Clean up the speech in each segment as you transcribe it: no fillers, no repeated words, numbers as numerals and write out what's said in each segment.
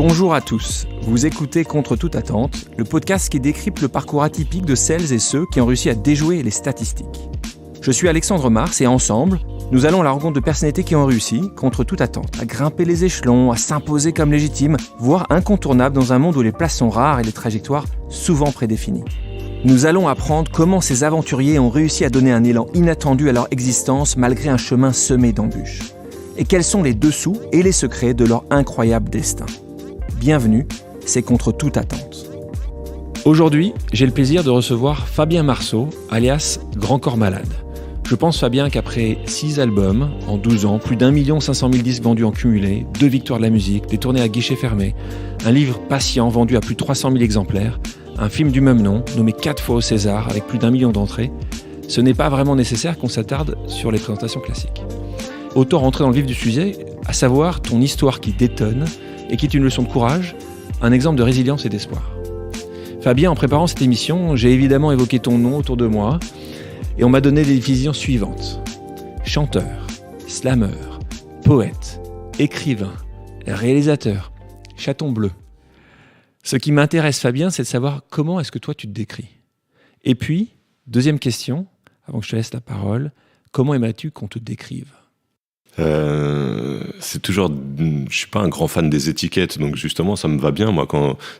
Bonjour à tous, vous écoutez Contre toute attente, le podcast qui décrypte le parcours atypique de celles et ceux qui ont réussi à déjouer les statistiques. Je suis Alexandre Mars et ensemble, nous allons à la rencontre de personnalités qui ont réussi, contre toute attente, à grimper les échelons, à s'imposer comme légitimes, voire incontournables dans un monde où les places sont rares et les trajectoires souvent prédéfinies. Nous allons apprendre comment ces aventuriers ont réussi à donner un élan inattendu à leur existence malgré un chemin semé d'embûches. Et quels sont les dessous et les secrets de leur incroyable destin. Bienvenue, c'est Contre toute attente. Aujourd'hui, j'ai le plaisir de recevoir Fabien Marceau, alias Grand Corps Malade. Je pense, Fabien, qu'après 6 albums, en 12 ans, plus d'1 500 000 disques vendus en cumulé, 2 victoires de la musique, des tournées à guichet fermé, un livre patient vendu à plus de 300 000 exemplaires, un film du même nom, nommé 4 fois au César, avec plus d'1 million d'entrées, ce n'est pas vraiment nécessaire qu'on s'attarde sur les présentations classiques. Autant rentrer dans le vif du sujet, à savoir ton histoire qui détonne et qui est une leçon de courage, un exemple de résilience et d'espoir. Fabien, en préparant cette émission, j'ai évidemment évoqué ton nom autour de moi et on m'a donné des définitions suivantes. Chanteur, slameur, poète, écrivain, réalisateur, chaton bleu. Ce qui m'intéresse, Fabien, c'est de savoir comment est-ce que toi tu te décris. Et puis, deuxième question, avant que je te laisse la parole, comment aimerais-tu qu'on te décrive ? C'est toujours, je suis pas un grand fan des étiquettes, donc justement ça me va bien. Moi,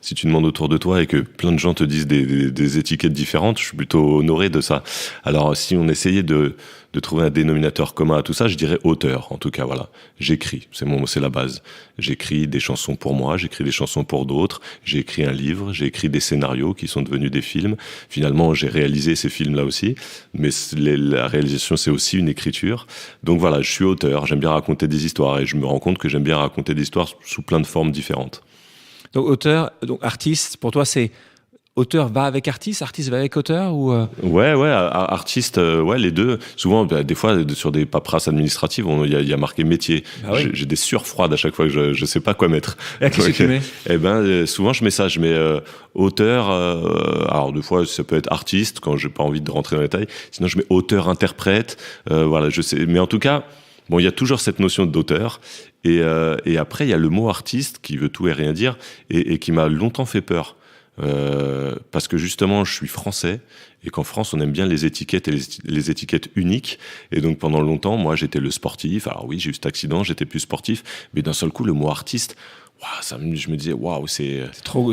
si tu demandes autour de toi et que plein de gens te disent des étiquettes différentes, je suis plutôt honoré de ça. Alors si on essayait de trouver un dénominateur commun à tout ça, je dirais auteur. En tout cas, voilà, j'écris, c'est la base. J'écris des chansons pour moi, j'écris des chansons pour d'autres. J'ai écrit un livre, j'ai écrit des scénarios qui sont devenus des films. Finalement, j'ai réalisé ces films-là aussi, mais la réalisation c'est aussi une écriture. Donc voilà, je suis auteur. J'aime bien raconter des histoires et je me rends compte que j'aime bien raconter des histoires sous plein de formes différentes. Donc auteur, donc artiste, pour toi c'est auteur va avec artiste va avec auteur ou Ouais, artiste, ouais, les deux. Souvent, des fois, sur des paperasses administratives, il y a marqué métier. Ah oui. J'ai des sueurs froides à chaque fois que je sais pas quoi mettre. Et qu'est-ce que tu mets ? Souvent je mets ça. Je mets auteur. Alors deux fois, ça peut être artiste quand j'ai pas envie de rentrer dans les détails. Sinon, je mets auteur-interprète. Voilà, je sais. Mais en tout cas. Bon, il y a toujours cette notion d'auteur, et après il y a le mot artiste qui veut tout et rien dire, et qui m'a longtemps fait peur, parce que justement je suis français, et qu'en France on aime bien les étiquettes et les étiquettes uniques, et donc pendant longtemps moi j'étais le sportif. Alors oui, j'ai eu cet accident, j'étais plus sportif, mais d'un seul coup le mot artiste. Je me disais,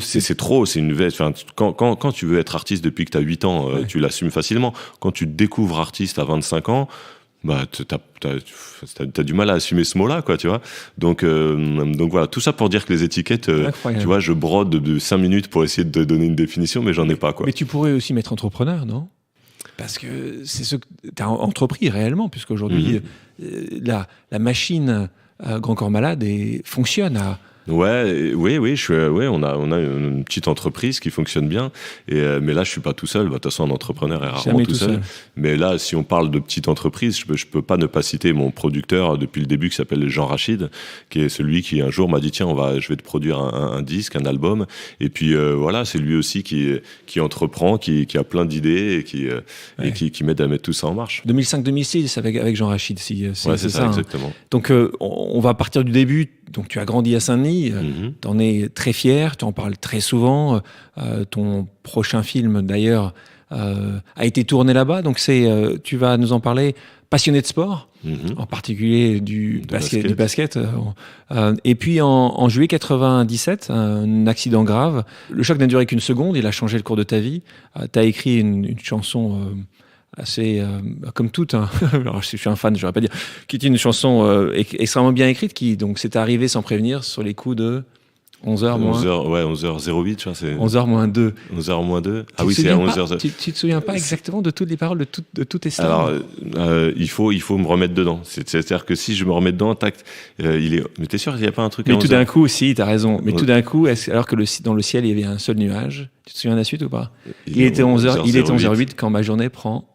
c'est trop. C'est une veste. Enfin, quand tu veux être artiste depuis que tu as 8 ans, ouais. Tu l'assumes facilement. Quand tu te découvres artiste à 25 ans, t'as du mal à assumer ce mot-là, quoi, tu vois. Donc voilà, tout ça pour dire que les étiquettes, tu vois, je brode de 5 minutes pour essayer de donner une définition, mais j'en ai pas, quoi. Mais tu pourrais aussi mettre entrepreneur, non ? Parce que c'est ce que t'as entrepris réellement, puisqu'aujourd'hui, la machine Grand Corps Malade fonctionne à... Oui, on a une petite entreprise qui fonctionne bien, mais là je suis pas tout seul. De toute façon, un entrepreneur est rarement tout seul. Mais là, si on parle de petite entreprise, je peux pas ne pas citer mon producteur depuis le début qui s'appelle Jean Rachid, qui est celui qui un jour m'a dit tiens, je vais te produire un disque, un album. Et puis voilà, c'est lui aussi qui entreprend, qui a plein d'idées et qui m'aide à mettre tout ça en marche. 2005-2006 avec Jean Rachid, c'est ça, exactement. Donc on va partir du début. Donc tu as grandi à Saint-Denis, t'en es très fier, tu en parles très souvent. Ton prochain film d'ailleurs a été tourné là-bas, donc tu vas nous en parler. Passionné de sport, en particulier du basket. Et puis en juillet 97, un accident grave. Le choc n'a duré qu'une seconde, il a changé le cours de ta vie. Tu as écrit une chanson assez comme toutes, hein. Alors, je suis un fan, je ne vais pas dire, qui est une chanson extrêmement bien écrite, qui donc s'est arrivée sans prévenir sur les coups de 11h moins... 11h08, tu vois, c'est... 11h moins 2. 11h moins 2. Ah oui, c'est à 11h... Tu te souviens pas exactement de toutes les paroles, de toutes tes stars? Alors, il faut me remettre dedans. C'est-à-dire que si je me remets dedans, tac, mais t'es sûr qu'il n'y a pas un truc... Mais tout d'un coup, si, t'as raison. Mais tout d'un coup, alors que dans le ciel, il y avait un seul nuage, tu te souviens de la suite ou pas? Il était 11h08 quand ma journée prend...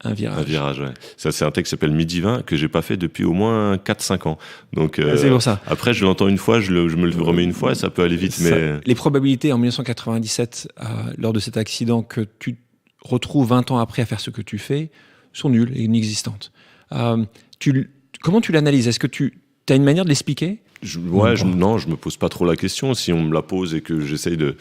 Un virage, ouais. Ça, c'est un texte qui s'appelle Midi 20 que j'ai pas fait depuis au moins 4-5 ans. Donc, c'est pour ça. Après, je l'entends une fois, je me le remets une fois et ça peut aller vite. Mais... Les probabilités en 1997, lors de cet accident, que tu retrouves 20 ans après à faire ce que tu fais, sont nulles et inexistantes. Comment tu l'analyses? Est-ce que tu as une manière de l'expliquer? Non, je me pose pas trop la question. Si on me la pose et que j'essaye de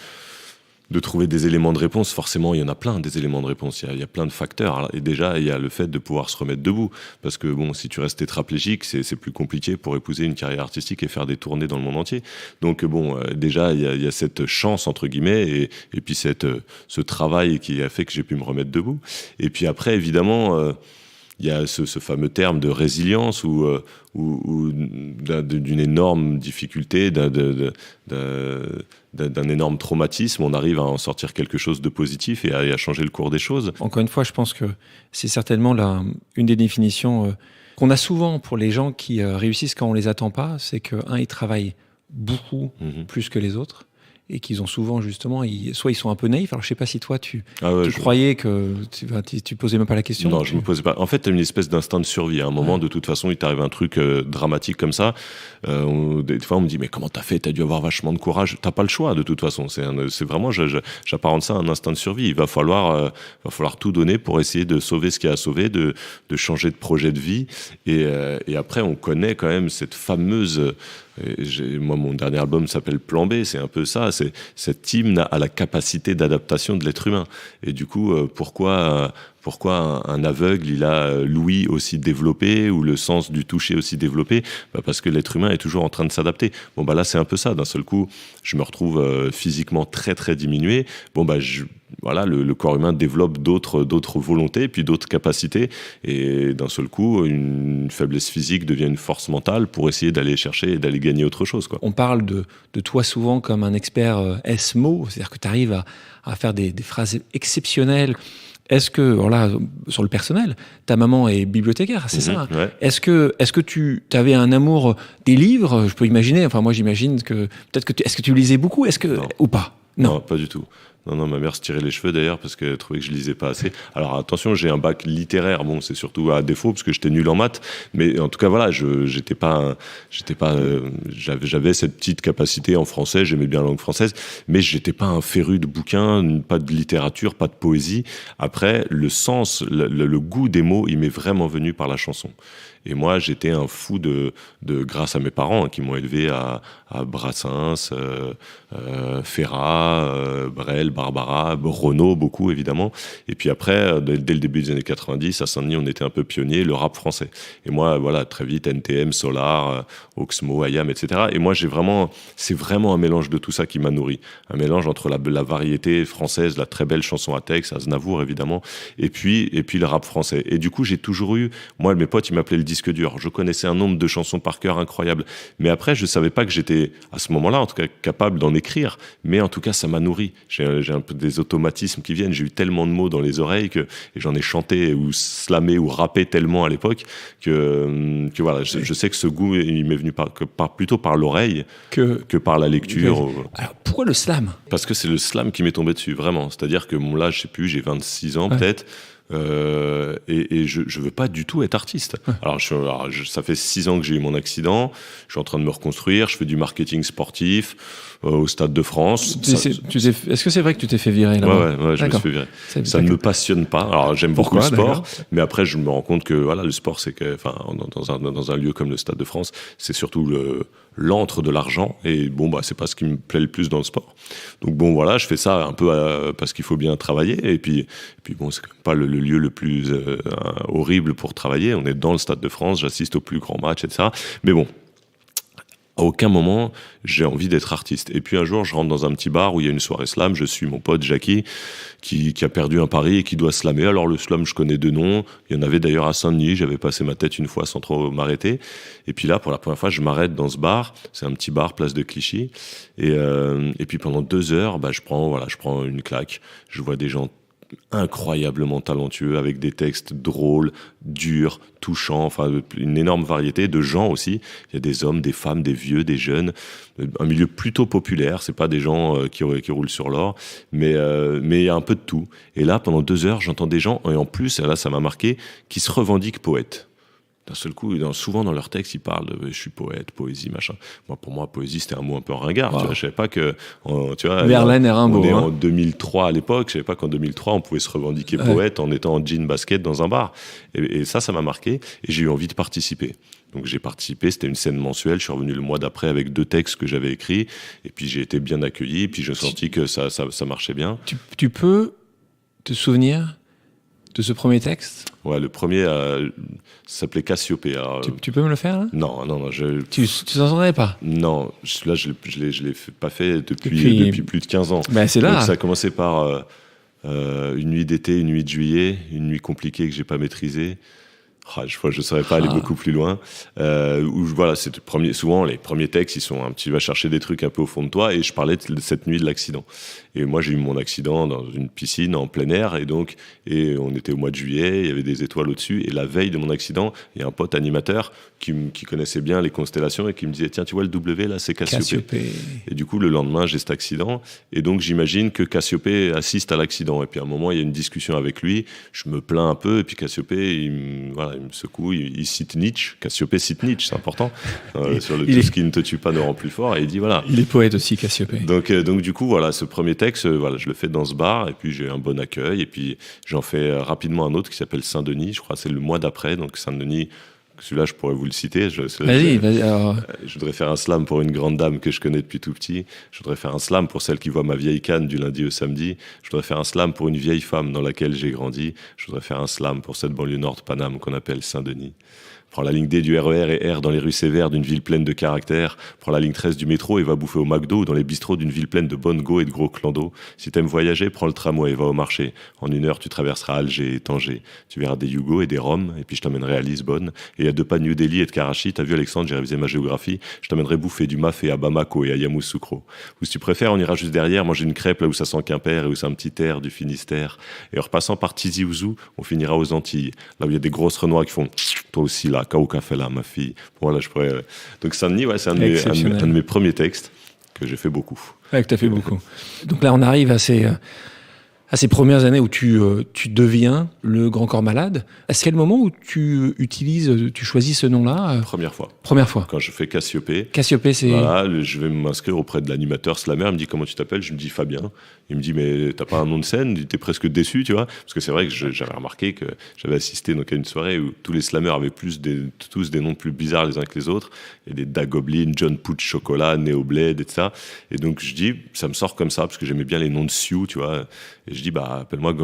trouver des éléments de réponse, forcément, il y en a plein des éléments de réponse. Il y a plein de facteurs. Et déjà, il y a le fait de pouvoir se remettre debout. Parce que bon, si tu restes tétraplégique, c'est plus compliqué pour épouser une carrière artistique et faire des tournées dans le monde entier. Donc bon, déjà, il y a cette chance, entre guillemets, et puis ce travail qui a fait que j'ai pu me remettre debout. Et puis après, évidemment, il y a ce fameux terme de résilience ou d'une énorme difficulté, d'un énorme traumatisme, on arrive à en sortir quelque chose de positif et à changer le cours des choses. Encore une fois, je pense que c'est certainement une des définitions qu'on a souvent pour les gens qui réussissent quand on les attend pas, c'est que, ils travaillent beaucoup plus que les autres. Et qu'ils ont souvent, justement, soit ils sont un peu naïfs. Alors, je sais pas si toi, tu croyais que tu posais même pas la question. Non, je me posais pas. En fait, tu as une espèce d'instinct de survie. À un moment, de toute façon, il t'arrive un truc dramatique comme ça. Des fois, on me dit, mais comment t'as fait? T'as dû avoir vachement de courage. T'as pas le choix, de toute façon. C'est vraiment, j'apparente ça à un instinct de survie. Il va falloir tout donner pour essayer de sauver ce qu'il y a à sauver, de changer de projet de vie. Et après, on connaît quand même cette fameuse... Moi, mon dernier album s'appelle Plan B, c'est un peu ça, c'est cette hymne à la capacité d'adaptation de l'être humain. Et du coup, pourquoi un aveugle, il a l'ouïe aussi développé ou le sens du toucher aussi développé? Parce que l'être humain est toujours en train de s'adapter. Bon, là, c'est un peu ça. D'un seul coup, je me retrouve physiquement très, très diminué. Le corps humain développe d'autres volontés, puis d'autres capacités. Et d'un seul coup, une faiblesse physique devient une force mentale pour essayer d'aller chercher et d'aller gagner autre chose, quoi. On parle de toi souvent comme un expert SMO, c'est-à-dire que tu arrives à faire des phrases exceptionnelles. Est-ce que, sur le personnel, ta maman est bibliothécaire, c'est ça? Ouais. Est-ce que tu avais un amour des livres? Je peux imaginer, moi j'imagine que peut-être que est-ce que tu lisais beaucoup? Ou pas? Non, pas du tout. Non, ma mère se tirait les cheveux d'ailleurs parce qu'elle trouvait que je lisais pas assez. Alors attention, j'ai un bac littéraire. Bon, c'est surtout à défaut parce que j'étais nul en maths. Mais en tout cas, j'avais cette petite capacité en français. J'aimais bien la langue française, mais j'étais pas un féru de bouquins, pas de littérature, pas de poésie. Après, le sens, le goût des mots, il m'est vraiment venu par la chanson. Et moi, j'étais un fou grâce à mes parents qui m'ont élevé à Brassens, Ferrat, Brel, Barbara, Renaud, beaucoup évidemment. Et puis après, dès le début des années 90, à Saint-Denis, on était un peu pionniers, le rap français. Et moi, très vite, NTM, Solar, Oxmo, Ayam, etc. Et moi, c'est vraiment un mélange de tout ça qui m'a nourri. Un mélange entre la variété française, la très belle chanson à texte, Aznavour évidemment, et puis le rap français. Et du coup, j'ai toujours eu, moi, mes potes, ils m'appelaient le disque dur. Je connaissais un nombre de chansons par cœur incroyable. Mais après, je savais pas que j'étais, à ce moment-là, en tout cas, capable d'en écrire. Mais en tout cas, ça m'a nourri. J'ai un peu des automatismes qui viennent. J'ai eu tellement de mots dans les oreilles et j'en ai chanté ou slamé ou rappé tellement à l'époque que voilà, je sais que ce goût, il m'est venu plutôt par l'oreille que par la lecture. Alors, pourquoi le slam? Parce que c'est le slam qui m'est tombé dessus, vraiment. C'est-à-dire que là, je sais plus, j'ai 26 ans peut-être. Et je veux pas du tout être artiste. Alors, ça fait 6 ans que j'ai eu mon accident. Je suis en train de me reconstruire. Je fais du marketing sportif au Stade de France. Est-ce que c'est vrai que tu t'es fait virer là-bas? Ouais, je me suis fait virer. Ça ne me passionne pas. Alors, j'aime beaucoup le sport, mais après, je me rends compte que le sport, c'est que, dans un lieu comme le Stade de France, c'est surtout l'antre de l'argent. Et c'est pas ce qui me plaît le plus dans le sport. Donc je fais ça un peu parce qu'il faut bien travailler. Et puis c'est quand même pas le lieu le plus horrible pour travailler. On est dans le Stade de France, j'assiste aux plus grands matchs, etc. Mais à aucun moment, j'ai envie d'être artiste. Et puis un jour, je rentre dans un petit bar où il y a une soirée slam. Je suis mon pote Jackie qui a perdu un pari et qui doit slammer. Alors le slam, je connais 2 noms. Il y en avait d'ailleurs à Saint-Denis. J'avais passé ma tête une fois sans trop m'arrêter. Et puis là, pour la première fois, je m'arrête dans ce bar. C'est un petit bar, place de Clichy. Et puis pendant 2 heures, je prends une claque. Je vois des gens incroyablement talentueux, avec des textes drôles, durs, touchants, une énorme variété de gens aussi. Il y a des hommes, des femmes, des vieux, des jeunes, un milieu plutôt populaire. C'est pas des gens qui roulent sur l'or, mais il y a un peu de tout. Et là, pendant 2 heures, j'entends des gens, et en plus, là, ça m'a marqué, qui se revendiquent poètes. d'un seul coup, souvent dans leurs textes, ils parlent de je suis poète, poésie, machin. Moi, pour moi, poésie, c'était un mot un peu ringard. Wow. Tu vois, je savais pas que, tu vois, Verlaine et Rimbaud. On est en 2003 à l'époque. Je savais pas qu'en 2003, on pouvait se revendiquer poète en étant en jean basket dans un bar. Et ça m'a marqué. Et j'ai eu envie de participer. Donc j'ai participé, c'était une scène mensuelle. Je suis revenu le mois d'après avec 2 textes que j'avais écrits. Et puis j'ai été bien accueilli. Et puis j'ai senti que ça marchait bien. Tu peux te souvenir de ce premier texte? Ouais, le premier s'appelait Cassiopée. Alors, tu peux me le faire là? Non. Tu t'en souvenais pas? Non, là je l'ai pas fait depuis plus de 15 ans. Ben c'est là. Donc ça a commencé par une nuit d'été, une nuit de juillet, une nuit compliquée que j'ai pas maîtrisée. Je saurais pas aller beaucoup plus loin. Voilà, c'est souvent les premiers textes, ils sont tu vas chercher des trucs un peu au fond de toi. Et je parlais de cette nuit de l'accident. Et moi, j'ai eu mon accident dans une piscine en plein air. Et on était au mois de juillet, il y avait des étoiles au-dessus. Et la veille de mon accident, il y a un pote animateur qui connaissait bien les constellations et qui me disait, tiens, tu vois le W là, c'est Cassiopée. Et du coup, le lendemain, j'ai cet accident. Et donc, j'imagine que Cassiopée assiste à l'accident. Et puis, à un moment, il y a une discussion avec lui. Je me plains un peu. Et puis, Cassiopée, il me secoue, il cite Nietzsche. Cassiopée cite Nietzsche, c'est important. Sur tout ce qui ne te tue pas ne rend plus fort. Et il dit, voilà. Il est poète aussi, Cassiopée. Donc, du coup, voilà, ce premier texte, je le fais dans ce bar. Et puis, j'ai un bon accueil. Et puis, j'en fais rapidement un autre qui s'appelle Saint-Denis. Je crois que c'est le mois d'après. Donc, Saint-Denis. Celui-là, je pourrais vous le citer. Vas-y. Alors... Je voudrais faire un slam pour une grande dame que je connais depuis tout petit. Je voudrais faire un slam pour celle qui voit ma vieille canne du lundi au samedi. Je voudrais faire un slam pour une vieille femme dans laquelle j'ai grandi. Je voudrais faire un slam pour cette banlieue nord de Paname qu'on appelle Saint-Denis. Prends la ligne D du RER et erre dans les rues sévères d'une ville pleine de caractère. Prends la ligne 13 du métro et va bouffer au McDo ou dans les bistrots d'une ville pleine de bonnes go et de gros clans. Si t'aimes voyager, prends le tramway et va au marché. En 1 heure, tu traverseras Alger et Tanger. Tu verras des Yougos et des Roms, et puis je t'emmènerai à Lisbonne. Et à 2 pas de New Delhi et de Karachi, t'as vu Alexandre, j'ai révisé ma géographie. Je t'emmènerai bouffer du mafé à Bamako et à Yamoussoukro. Ou si tu préfères, on ira juste derrière, manger une crêpe là où ça sent Quimper et où c'est un petit air du Finistère. Et en repassant par Tizi Ouzou, on finira aux Antilles, là où il y a des grosses renois qui font toi aussi là, Kao Café là, ma fille. Voilà, je pourrais. Donc Saint-Denis, c'est un de mes premiers textes que j'ai fait beaucoup. Ouais, que tu as fait beaucoup. Donc là, on arrive à ces premières années où tu deviens le Grand Corps Malade. À quel moment où tu choisis ce nom-là? Première fois. Quand je fais Cassiopée. Cassiopée, c'est... Voilà, je vais m'inscrire auprès de l'animateur Slammer. Il me dit, comment tu t'appelles? Je me dis Fabien. Il me dit, mais t'as pas un nom de scène? T'es presque déçu, tu vois? Parce que c'est vrai que j'avais remarqué que j'avais assisté donc à une soirée où tous les Slammers avaient tous des noms plus bizarres les uns que les autres. Et des Dagoblin, John Pooch Chocolat, Neo Blade, et tout ça. Et donc je dis, ça me sort comme ça, parce que j'aimais bien les noms de Sioux, tu vois. Et je dis, appelle-moi,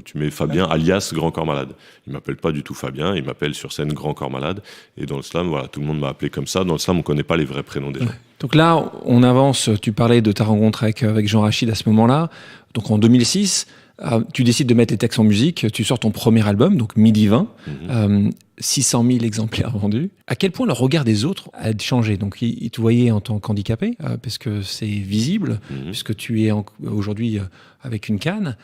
tu mets Fabien, alias Grand Corps Malade. Il m'appelle pas du tout Fabien, il m'appelle sur scène Grand Corps Malade. Et dans le slam, voilà, tout le monde m'a appelé comme ça. Dans le slam, on connaît pas les vrais prénoms des gens. Ouais. Donc là, on avance. Tu parlais de ta rencontre avec Jean Rachid à ce moment-là. Donc en 2006, tu décides de mettre les textes en musique. Tu sors ton premier album, donc Midi 20. 600 000 exemplaires vendus. À quel point le regard des autres a changé? Donc, ils te voyaient en tant qu'handicapé, parce que c'est visible, puisque tu es aujourd'hui avec une canne.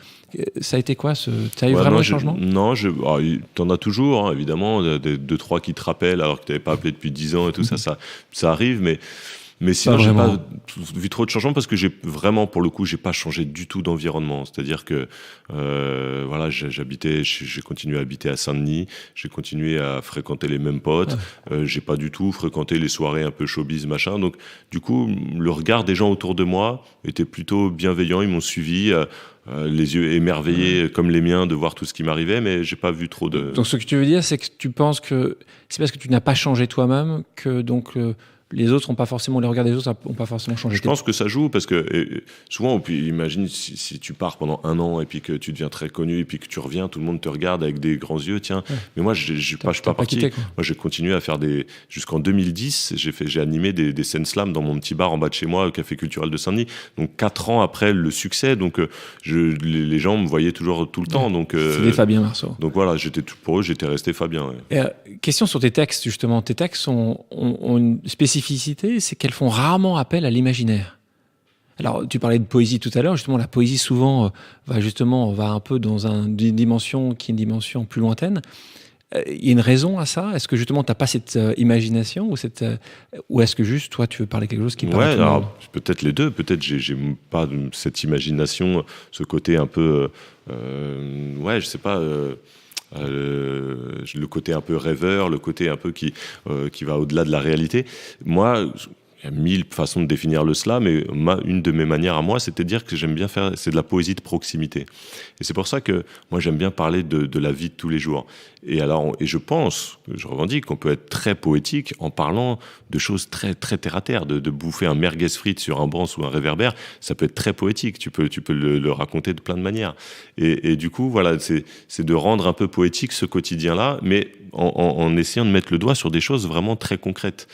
Ça a été quoi? Tu as eu vraiment un changement? Non, t'en as toujours, hein, évidemment, 2-3 qui te rappellent alors que tu n'avais pas appelé depuis 10 ans et tout ça arrive, mais sinon, j'ai pas vu trop de changements parce que pour le coup, j'ai pas changé du tout d'environnement. C'est-à-dire que, j'ai continué à habiter à Saint-Denis, j'ai continué à fréquenter les mêmes potes, j'ai pas du tout fréquenté les soirées un peu showbiz, machin. Donc, du coup, le regard des gens autour de moi était plutôt bienveillant, ils m'ont suivi, les yeux émerveillés comme les miens de voir tout ce qui m'arrivait, mais j'ai pas vu trop de... Donc, ce que tu veux dire, c'est que tu penses que c'est parce que tu n'as pas changé toi-même que donc... les autres n'ont pas forcément, les regards des autres n'ont pas forcément changé. Je pense que ça joue parce que souvent, puis imagine si tu pars pendant 1 an et puis que tu deviens très connu et puis que tu reviens, tout le monde te regarde avec des grands yeux. Tiens, mais moi, je suis pas parti. Moi, j'ai continué à faire jusqu'en 2010, j'ai animé des scènes slam dans mon petit bar en bas de chez moi, au Café Culturel de Saint-Denis. Donc 4 ans après le succès, donc les gens me voyaient toujours tout le temps. Donc c'était Fabien Marceau. Donc voilà, pour eux, j'étais resté Fabien. Ouais. Et, question sur tes textes justement. Tes textes ont une spécificité, c'est qu'elles font rarement appel à l'imaginaire. Alors, tu parlais de poésie tout à l'heure. Justement, la poésie, souvent, va un peu dans une dimension qui est une dimension plus lointaine. Il y a une raison à ça? Est-ce que, justement, tu n'as pas cette imagination ou est-ce que, juste, toi, tu veux parler quelque chose qui parle à tout le monde? Peut-être les deux. Peut-être j'ai pas cette imagination, ce côté un peu... je sais pas... le côté un peu rêveur, le côté un peu qui va au-delà de la réalité. Moi, il y a 1000 façons de définir le slam, mais une de mes manières à moi, c'était de dire que j'aime bien faire, c'est de la poésie de proximité. Et c'est pour ça que moi, j'aime bien parler de la vie de tous les jours. Et je pense, je revendique qu'on peut être très poétique en parlant de choses très, très terre à terre, de bouffer un merguez frites sur un banc sous un réverbère, ça peut être très poétique. Tu peux le raconter de plein de manières. Et du coup, voilà, c'est de rendre un peu poétique ce quotidien-là, mais en essayant de mettre le doigt sur des choses vraiment très concrètes.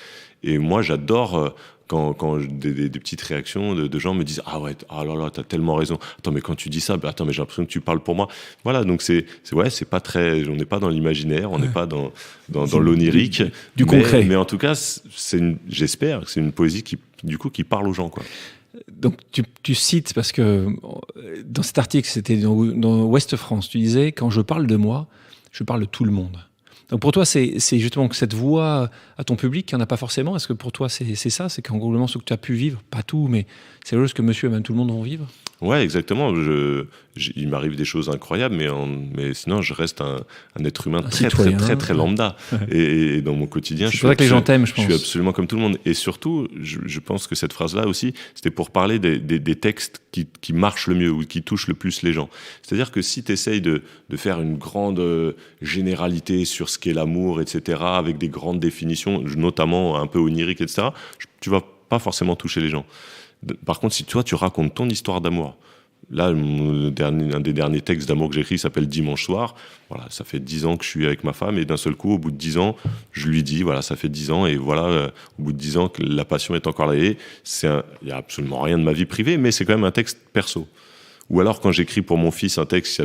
Et moi, j'adore quand des petites réactions de gens me disent « Ah ouais, ah là là, t'as tellement raison. Attends, mais quand tu dis ça, attends, mais j'ai l'impression que tu parles pour moi. » Voilà, donc c'est pas très... On n'est pas dans l'imaginaire, on n'est pas dans l'onirique. Du concret. Mais en tout cas, j'espère que c'est une poésie qui parle aux gens, quoi. Donc tu cites, parce que dans cet article, c'était dans Ouest France, tu disais « Quand je parle de moi, je parle de tout le monde ». Donc pour toi, c'est justement que cette voix à ton public, qu'il n'y en a pas forcément. Est-ce que pour toi, c'est ça? C'est qu'en gros, ce que tu as pu vivre, pas tout, mais c'est juste que monsieur et même tout le monde vont vivre? Ouais, exactement. Il m'arrive des choses incroyables, mais sinon, je reste un être humain très lambda. Et dans mon quotidien, c'est pour ça que les gens t'aiment, je pense. Je suis absolument comme tout le monde. Et surtout, je pense que cette phrase-là aussi, c'était pour parler des textes qui marchent le mieux ou qui touchent le plus les gens. C'est-à-dire que si tu essayes de faire une grande généralité sur ce qu'est l'amour, etc., avec des grandes définitions, notamment un peu oniriques, etc., tu vas pas forcément toucher les gens. Par contre, si toi, tu racontes ton histoire d'amour, là, un des derniers textes d'amour que j'ai écrit s'appelle Dimanche soir. Voilà, ça fait 10 ans que je suis avec ma femme et d'un seul coup, au bout de 10 ans, je lui dis, voilà, ça fait 10 ans et voilà, au bout de 10 ans, que la passion est encore là. Et il n'y a absolument rien de ma vie privée, mais c'est quand même un texte perso. Ou alors, quand j'écris pour mon fils un texte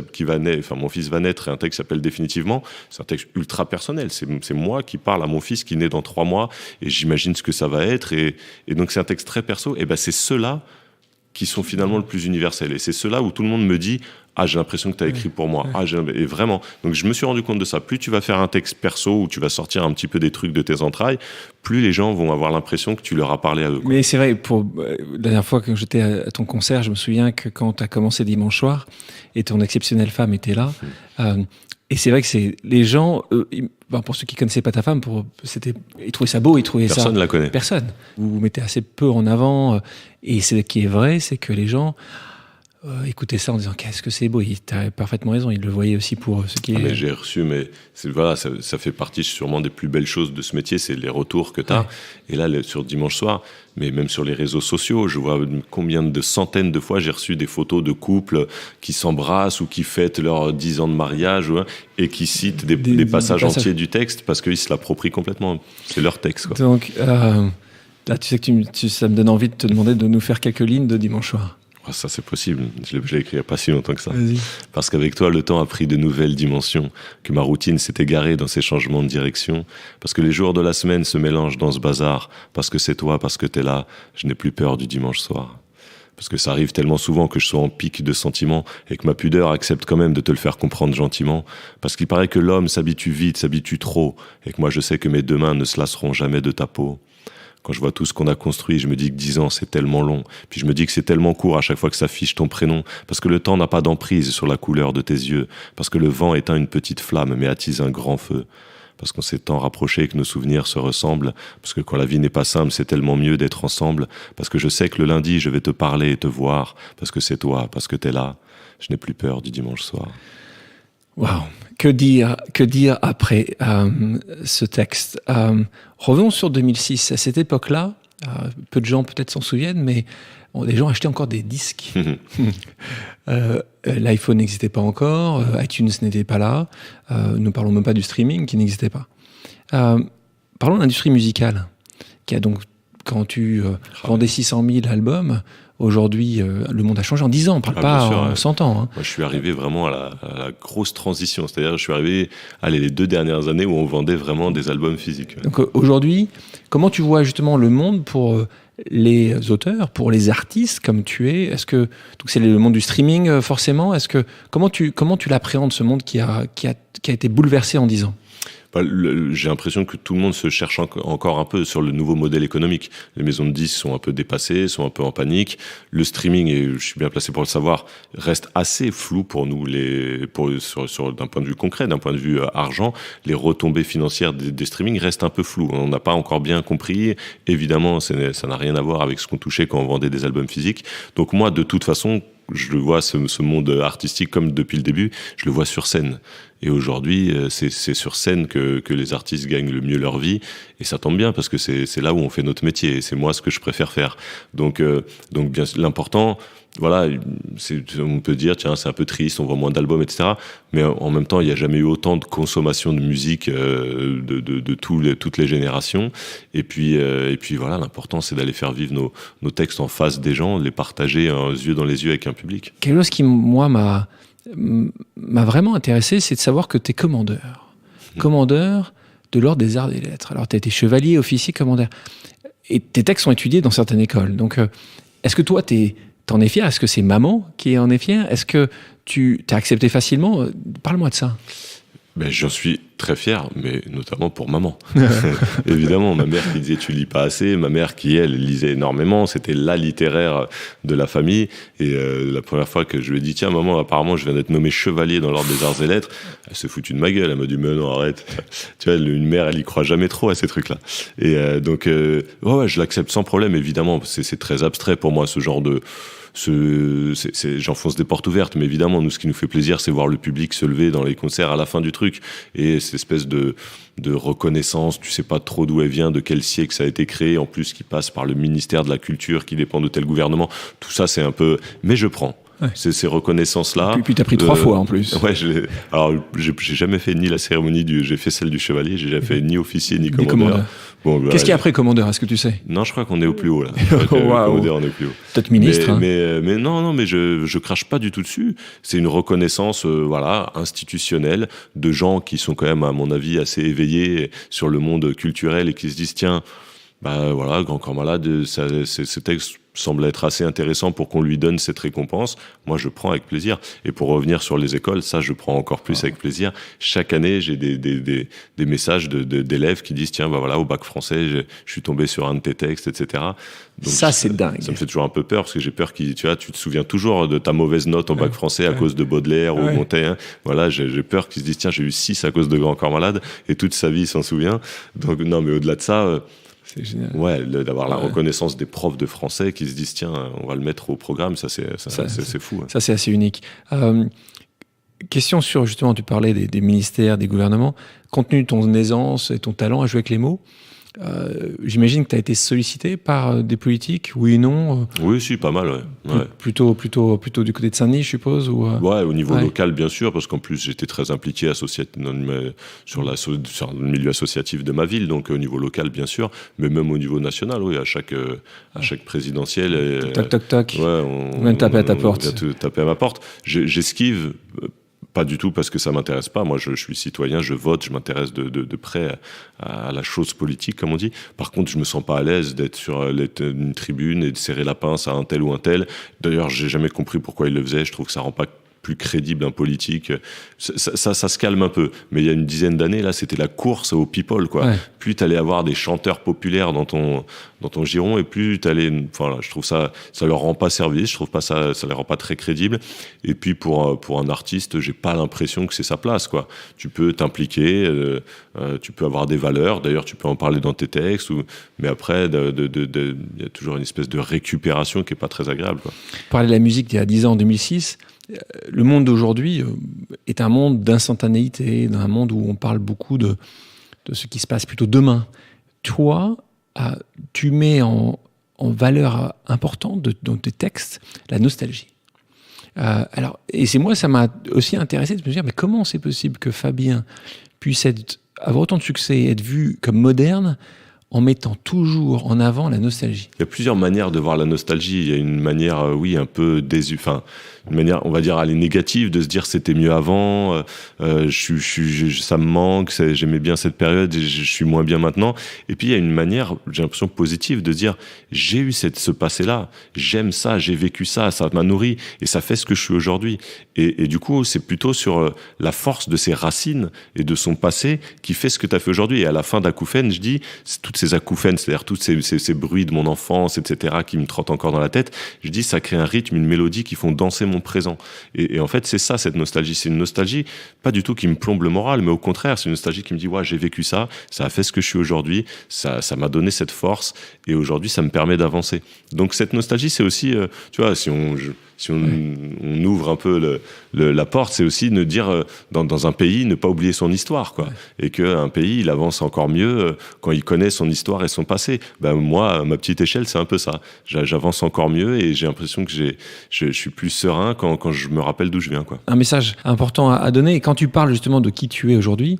mon fils va naître et un texte qui s'appelle Définitivement, c'est un texte ultra personnel. C'est moi qui parle à mon fils qui naît dans 3 mois et j'imagine ce que ça va être. Et donc, c'est un texte très perso. Et ben, c'est ceux-là qui sont finalement le plus universels. Et c'est ceux-là où tout le monde me dit « Ah, j'ai l'impression que tu as écrit pour moi. » Et vraiment. Donc, je me suis rendu compte de ça. Plus tu vas faire un texte perso où tu vas sortir un petit peu des trucs de tes entrailles, plus les gens vont avoir l'impression que tu leur as parlé à eux, quoi. Mais c'est vrai, la dernière fois que j'étais à ton concert, je me souviens que quand tu as commencé Dimanche soir, et ton exceptionnelle femme était là, et c'est vrai que les gens, pour ceux qui connaissaient pas ta femme, ils trouvaient ça beau, Personne ne la connaît. Personne. Vous mettez assez peu en avant, et ce qui est vrai, c'est que les gens écoutaient ça en disant qu'est-ce que c'est beau. Tu as parfaitement raison, ils le voyaient aussi pour ce qui est... Mais j'ai reçu, ça fait partie sûrement des plus belles choses de ce métier, c'est les retours que tu as. Ouais. Et là, sur Dimanche soir, mais même sur les réseaux sociaux, je vois combien de centaines de fois j'ai reçu des photos de couples qui s'embrassent ou qui fêtent leurs 10 ans de mariage et qui citent des passages entiers du texte parce qu'ils se l'approprient complètement. C'est leur texte, quoi. Donc, là, tu sais que ça me donne envie de te demander de nous faire quelques lignes de Dimanche soir. Ça, c'est possible. Je l'ai écrit il n'y a pas si longtemps que ça. Vas-y. Parce qu'avec toi, le temps a pris de nouvelles dimensions, que ma routine s'est égarée dans ses changements de direction, parce que les jours de la semaine se mélangent dans ce bazar, parce que c'est toi, parce que t'es là, je n'ai plus peur du dimanche soir. Parce que ça arrive tellement souvent que je sois en pic de sentiments et que ma pudeur accepte quand même de te le faire comprendre gentiment. Parce qu'il paraît que l'homme s'habitue vite, s'habitue trop, et que moi je sais que mes 2 mains ne se lasseront jamais de ta peau. Quand je vois tout ce qu'on a construit, je me dis que 10 ans, c'est tellement long. Puis je me dis que c'est tellement court à chaque fois que s'affiche ton prénom. Parce que le temps n'a pas d'emprise sur la couleur de tes yeux. Parce que le vent éteint une petite flamme, mais attise un grand feu. Parce qu'on s'est tant rapprochés que nos souvenirs se ressemblent. Parce que quand la vie n'est pas simple, c'est tellement mieux d'être ensemble. Parce que je sais que le lundi, je vais te parler et te voir. Parce que c'est toi, parce que t'es là. Je n'ai plus peur du dimanche soir. Waouh, que dire après ce texte. Revenons sur 2006. À cette époque-là, peu de gens peut-être s'en souviennent, mais les gens achetaient encore des disques. L'iPhone n'existait pas encore, iTunes n'était pas là. Ne parlons même pas du streaming qui n'existait pas. Parlons de l'industrie musicale, qui a donc, quand tu vendais 600 000 albums, aujourd'hui, le monde a changé en 10 ans, on ne parle pas sûr, en 100 ans. Hein. Moi, je suis arrivé vraiment à la grosse transition. C'est-à-dire, je suis arrivé les 2 dernières années où on vendait vraiment des albums physiques. Donc aujourd'hui, comment tu vois justement le monde pour les auteurs, pour les artistes comme tu es? Est-ce que donc c'est le monde du streaming forcément? Comment tu l'appréhendes, ce monde qui a été bouleversé en 10 ans? j'ai l'impression que tout le monde se cherche encore un peu sur le nouveau modèle économique. Les maisons de disques sont un peu dépassées, sont un peu en panique. Le streaming, et je suis bien placé pour le savoir, reste assez flou pour nous, d'un point de vue concret, d'un point de vue argent. Les retombées financières des streamings restent un peu floues. On n'a pas encore bien compris. Évidemment, ça n'a rien à voir avec ce qu'on touchait quand on vendait des albums physiques. Donc moi, de toute façon, je le vois, ce monde artistique, comme depuis le début, je le vois sur scène. Et aujourd'hui, c'est sur scène que les artistes gagnent le mieux leur vie. Et ça tombe bien, parce que c'est là où on fait notre métier. Et c'est moi ce que je préfère faire. Donc bien, l'important, voilà, on peut dire, tiens, c'est un peu triste, on vend moins d'albums, etc. Mais en même temps, il n'y a jamais eu autant de consommation de musique de toutes les générations. Et puis voilà, l'important, c'est d'aller faire vivre nos textes en face des gens, les partager yeux dans les yeux avec un public. Quelque chose qui, moi, m'a vraiment intéressé, c'est de savoir que tu es commandeur. Commandeur de l'ordre des arts et des lettres. Alors, tu as été chevalier, officier, commandeur. Et tes textes sont étudiés dans certaines écoles. Donc, est-ce que toi, t'en es fier? Est-ce que c'est maman qui en est fière? Est-ce que tu t'as accepté facilement? Parle-moi de ça. Ben, j'en suis très fier, mais notamment pour maman. Évidemment, ma mère qui disait tu lis pas assez, ma mère qui, elle, lisait énormément, c'était la littéraire de la famille. Et la première fois que je lui ai dit tiens maman, apparemment je viens d'être nommé chevalier dans l'ordre des arts et lettres, elle s'est foutue de ma gueule, elle m'a dit mais non arrête. Tu vois, une mère elle y croit jamais trop à ces trucs-là. Et donc ouais, je l'accepte sans problème, évidemment. C'est très abstrait pour moi ce genre de... j'enfonce des portes ouvertes, mais évidemment, nous, ce qui nous fait plaisir, c'est voir le public se lever dans les concerts à la fin du truc. Et cette espèce de reconnaissance, tu sais pas trop d'où elle vient, de quel siècle ça a été créé, en plus, qui passe par le ministère de la Culture, qui dépend de tel gouvernement. Tout ça, c'est un peu... Mais je prends. Ouais. Ces reconnaissances-là. Et puis t'as pris 3 fois en plus. Ouais, alors j'ai jamais fait ni la cérémonie j'ai fait celle du chevalier, j'ai jamais fait ni officier ni commandeur. Bon, qu'est-ce qu'il y a après commandeur, est-ce que tu sais? Non, je crois qu'on est au plus haut là. Commandeur, on est au plus haut. Peut-être ministre. Mais non, mais je crache pas du tout dessus. C'est une reconnaissance, voilà, institutionnelle de gens qui sont quand même, à mon avis, assez éveillés sur le monde culturel et qui se disent tiens, bah voilà, Grand Corps Malade, ce texte semble être assez intéressant pour qu'on lui donne cette récompense. Moi, je prends avec plaisir. Et pour revenir sur les écoles, ça, je prends encore plus avec plaisir. Chaque année, j'ai des messages d'élèves qui disent tiens, bah voilà, au bac français, je suis tombé sur un de tes textes, etc. Donc, ça, c'est dingue. Ça me fait toujours un peu peur parce que j'ai peur tu te souviens toujours de ta mauvaise note au bac français à cause de Baudelaire ou Montaigne. Voilà, j'ai peur qu'ils se disent tiens, j'ai eu 6 à cause de Grand Corps Malade et toute sa vie, il s'en souvient. Donc, non, mais au-delà de ça, c'est génial. Ouais, d'avoir la reconnaissance des profs de français qui se disent tiens, on va le mettre au programme, ça c'est fou. Hein. Ça c'est assez unique. Question sur, justement, tu parlais des ministères, des gouvernements. Compte tenu de ton aisance et ton talent à jouer avec les mots, j'imagine que tu as été sollicité par des politiques, oui et non? Oui, si, pas mal, ouais. Plutôt du côté de Saint-Denis, je suppose, ou Ouais, au niveau local, bien sûr, parce qu'en plus, j'étais très impliqué sur le milieu associatif de ma ville, donc au niveau local, bien sûr, mais même au niveau national, oui, à chaque présidentielle. Toc. Ouais, on vient taper à ta porte. On vient taper à ma porte. J'esquive... Pas du tout parce que ça m'intéresse pas. Moi, je suis citoyen, je vote, je m'intéresse de près à la chose politique, comme on dit. Par contre, je me sens pas à l'aise d'être sur une tribune et de serrer la pince à un tel ou un tel. D'ailleurs, j'ai jamais compris pourquoi il le faisait. Je trouve que ça rend pas plus crédible un politique. Ça se calme un peu. Mais il y a une dizaine d'années, là, c'était la course aux people, quoi. Ouais. Plus t'allais avoir des chanteurs populaires dans ton giron, et plus t'allais, enfin, je trouve ça leur rend pas service. Je trouve pas ça les rend pas très crédibles. Et puis pour un artiste, j'ai pas l'impression que c'est sa place, quoi. Tu peux t'impliquer, tu peux avoir des valeurs. D'ailleurs, tu peux en parler dans tes textes. Mais après, il y a toujours une espèce de récupération qui est pas très agréable, quoi. Parler de la musique d'il y a 10 ans, en 2006. Le monde d'aujourd'hui est un monde d'instantanéité, d'un monde où on parle beaucoup de ce qui se passe plutôt demain. Toi, tu mets en valeur importante dans tes textes la nostalgie. Alors, et ça m'a aussi intéressé de me dire, mais comment c'est possible que Fabien puisse avoir autant de succès et être vu comme moderne en mettant toujours en avant la nostalgie? Il y a plusieurs manières de voir la nostalgie. Il y a une manière, oui, un peu une manière, on va dire, aller négative, de se dire c'était mieux avant, ça me manque, j'aimais bien cette période, et je suis moins bien maintenant. Et puis il y a une manière, j'ai l'impression positive, de dire j'ai eu ce passé-là, j'aime ça, j'ai vécu ça, ça m'a nourri et ça fait ce que je suis aujourd'hui. Et du coup, c'est plutôt sur la force de ses racines et de son passé qui fait ce que tu as fait aujourd'hui. Et à la fin d'Acouphènes, je dis, toutes ces acouphènes, c'est-à-dire tous ces bruits de mon enfance, etc., qui me trottent encore dans la tête, je dis, ça crée un rythme, une mélodie qui font danser mon présent. Et en fait, c'est ça, cette nostalgie. C'est une nostalgie, pas du tout qui me plombe le moral, mais au contraire, c'est une nostalgie qui me dit, ouais, j'ai vécu ça, ça a fait ce que je suis aujourd'hui, ça m'a donné cette force, et aujourd'hui, ça me permet d'avancer. Donc cette nostalgie, c'est aussi, tu vois, si on ouvre un peu la porte, c'est aussi de dire, dans un pays, ne pas oublier son histoire, quoi. Et qu'un pays, il avance encore mieux quand il connaît son histoire et son passé. Ben, moi, à ma petite échelle, c'est un peu ça. J'avance encore mieux et j'ai l'impression que je suis plus serein quand je me rappelle d'où je viens, quoi. Un message important à donner. Et quand tu parles justement de qui tu es aujourd'hui,